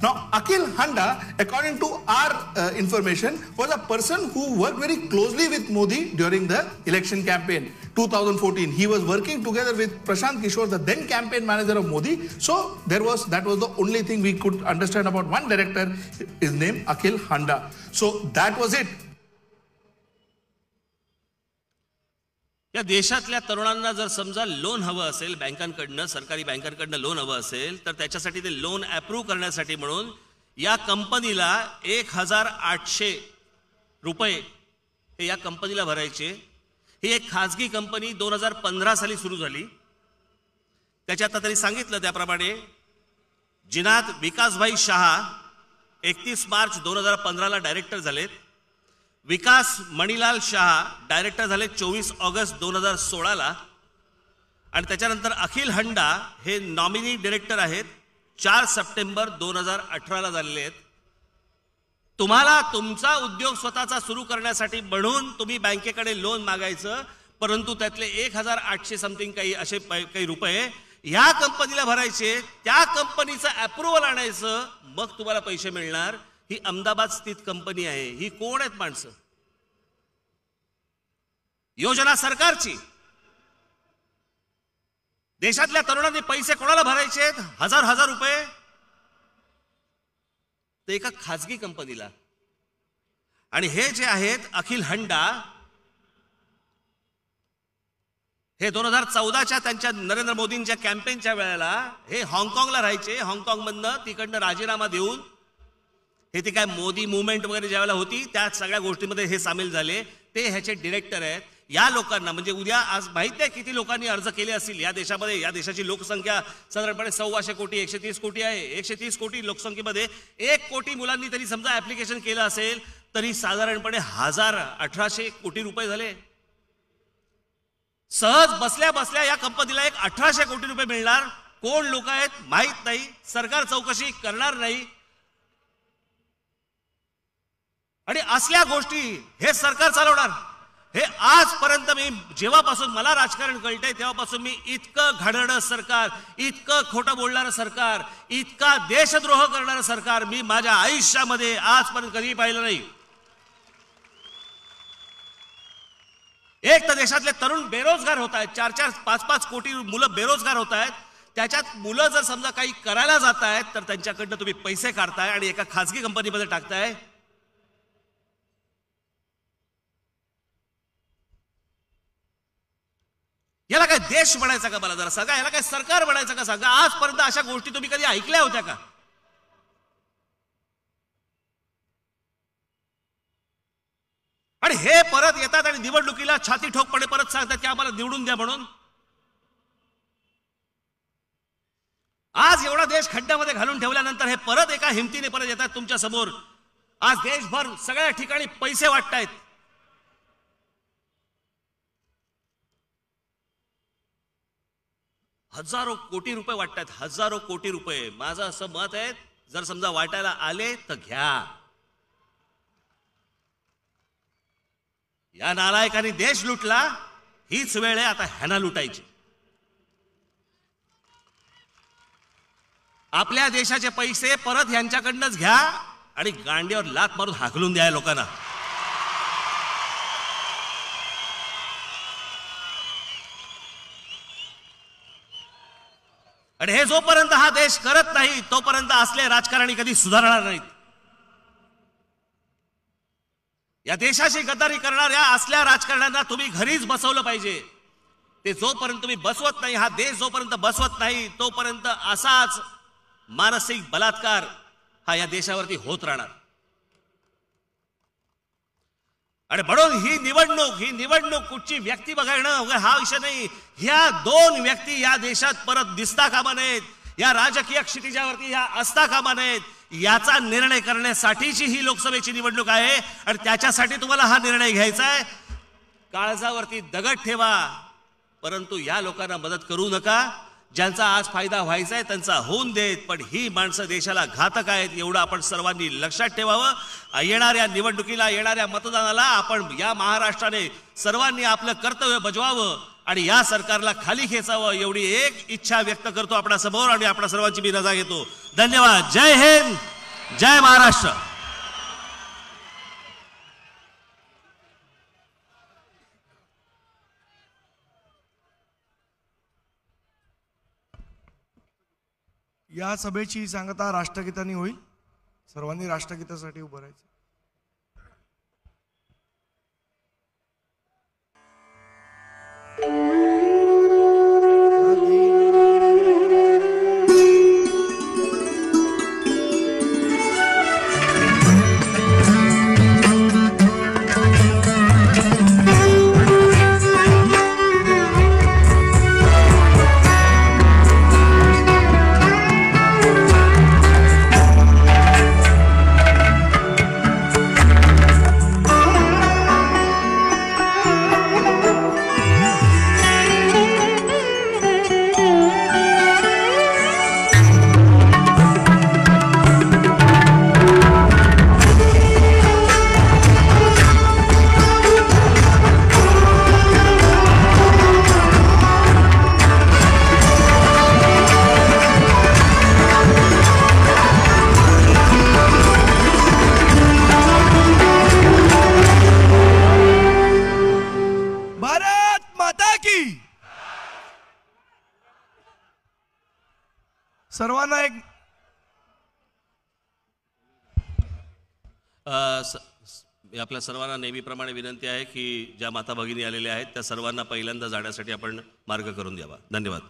Now, Akhil Handa, according to our information, was a person who worked very closely with Modi during the election campaign, 2014. He was working together with Prashant Kishore, the then campaign manager of Modi. So, that was the only thing we could understand about one director, his name Akhil Handa. So, that was it. या देशातल्या तरुणांना जर समजा loan हवं असेल बँकांकडनं, सरकारी बँकांकडनं loan हवं असेल तर त्याच्यासाठी ते लोन अप्रूव्ह करण्यासाठी म्हणून या कंपनीला 1,800 रुपये हे या कंपनीला भरायचे. ही एक खाजगी कंपनी 2015 साली सुरू झाली. त्याच्यात त्यांनी सांगितलं त्याप्रमाणे जिनात विकासभाई शहा 31 मार्च 2015 ला डायरेक्टर झालेत. विकास मणिलाल शहा डायरेक्टर झाले 24 ऑगस्ट 2016 ला. आणि त्याच्यानंतर अखिल हंडा हे नॉमिनी डायरेक्टर आहेत, 4 सप्टेंबर 2018 झालेले आहेत. तुम्हाला तुमचा उद्योग स्वतःचा सुरू करण्यासाठी म्हणून तुम्ही बँकेकडे लोन मागायचं, परंतु त्यातले 1800 समथिंग काही रुपये ह्या कंपनीला भरायचे, त्या कंपनीचं अप्रुव्हल आणायचं, मग तुम्हाला पैसे मिळणार. ही अहमदाबाद स्थित कंपनी आहे. ही कोण आहेत माणसं? योजना सरकारची. देशातल्या तरुणांनी पैसे कोणाला भरायचे आहेत? हजार रुपये ते एका खाजगी कंपनीला. आणि हे जे आहेत अखिल हंडा, हे 2014च्या त्यांच्या नरेंद्र मोदींच्या कॅम्पेनच्या वेळेला हे हाँगकाँगला राहायचे. हाँगकाँगमधनं तिकडनं राजीनामा देऊन हे ती काय मोदी मुवमेंट वगैरे ज्यावेळेला होती त्या सगळ्या गोष्टींमध्ये हे सामील झाले. ते ह्याचे डिरेक्टर आहेत. या लोकांना म्हणजे उद्या आज माहित आहे किती लोकांनी अर्ज केले असतील या देशामध्ये. या देशाची लोकसंख्या साधारणपणे 125 कोटी 130 कोटी आहे. 130 कोटी लोकसंख्येमध्ये 1 कोटी मुलांनी तरी समजा ऍप्लिकेशन केलं असेल तरी साधारणपणे 1800 कोटी रुपये झाले. सहज बसल्या बसल्या या कंपनीला 1800 कोटी रुपये मिळणार. कोण लोक आहेत माहित नाही. सरकार चौकशी करणार नाही. आणि असल्या गोष्टी हे सरकार चालवणार. हे आजपर्यंत मी जेव्हापासून मला राजकारण कळतंय तेव्हापासून मी इतकं घाणेरडं सरकार, इतकं खोटं बोलणारं सरकार, इतका देशद्रोह करणारं सरकार मी माझ्या आयुष्यामध्ये आजपर्यंत कधीही पाहिलं नाही. एक तर देशातले तरुण बेरोजगार होत आहेत. 4-4, 5-5 कोटी मुलं बेरोजगार होत आहेत. त्याच्यात मुलं जर समजा काही करायला जात आहेत तर त्यांच्याकडनं तुम्ही पैसे काढताय आणि एका खाजगी कंपनीमध्ये टाकताय. याला काय देश बनायचा का? मला जरा सांगा. याला काय सरकार बनायचं का? सांगा. आजपर्यंत अशा गोष्टी तुम्ही कधी ऐकल्या होत्या का? आणि हे परत येतात आणि निवडणुकीला छाती ठोकपणे परत सांगतात की आम्हाला निवडून द्या म्हणून. आज एवढा देश खड्ड्यामध्ये घालून ठेवल्यानंतर हे परत एका हिमतीने परत येतात तुमच्या समोर. आज देशभर सगळ्या ठिकाणी पैसे वाटतायत. हजारो कोटी रुपये वाटतात. हजारो कोटी रुपये. माझं असं मत आहे जर समजा वाटायला आले तर घ्या. या नालायकांनी देश लुटला. हीच वेळ आहे आता ह्यांना लुटायची. आपल्या देशाचे पैसे परत यांच्याकडनंच घ्या आणि गांडीवर लात मारून हाकलून द्या लोकांना. आणि हे जोपर्यंत हा देश करत नाही तोपर्यंत असले राजकारणी कधी सुधारणार नाहीत. या देशाची गद्दारी करणाऱ्या असल्या राजकारण्यांना तुम्ही घरीच बसवलं पाहिजे. ते जोपर्यंत तुम्ही बसवत नाही, हा देश जोपर्यंत बसवत नाही तोपर्यंत असाच मानसिक बलात्कार हा या देशावरती होत राहणार. आणि म्हणून ही निवडणूक कुठची व्यक्ती बघणं हा विषय नाही. ह्या 2 व्यक्ती या देशात परत दिसता कामा नयेत. या राजकीय क्षितिजावरती ह्या असता कामा नयेत. याचा निर्णय करण्यासाठीची ही लोकसभेची निवडणूक आहे आणि त्याच्यासाठी तुम्हाला हा निर्णय घ्यायचा आहे. काळजावरती दगड ठेवा परंतु या लोकांना मदत करू नका. ज्यांचा आज फायदा व्हायचा आहे त्यांचा होऊन देत, पण ही माणसं देशाला घातक आहेत एवढं आपण सर्वांनी लक्षात ठेवावं. येणाऱ्या निवडणुकीला, येणाऱ्या मतदानाला आपण या महाराष्ट्राने सर्वांनी आपलं कर्तव्य बजवावं आणि या सरकारला खाली खेचावं एवढी एक इच्छा व्यक्त करतो आपल्या समोर आणि आपल्या सर्वांची मी रजा घेतो. धन्यवाद. जय हिंद, जय महाराष्ट्र. या सभेची सांगता राष्ट्रगीतांनी होईल. सर्वांनी राष्ट्रगीतासाठी उभं राहायचं. सर्वांना एक आपल्या सर्वांना नेहमीप्रमाणे विनंती आहे की ज्या माता भगिनी आलेल्या आहेत त्या सर्वांना पहिल्यांदा जाण्यासाठी आपण मार्ग करून द्यावा. धन्यवाद.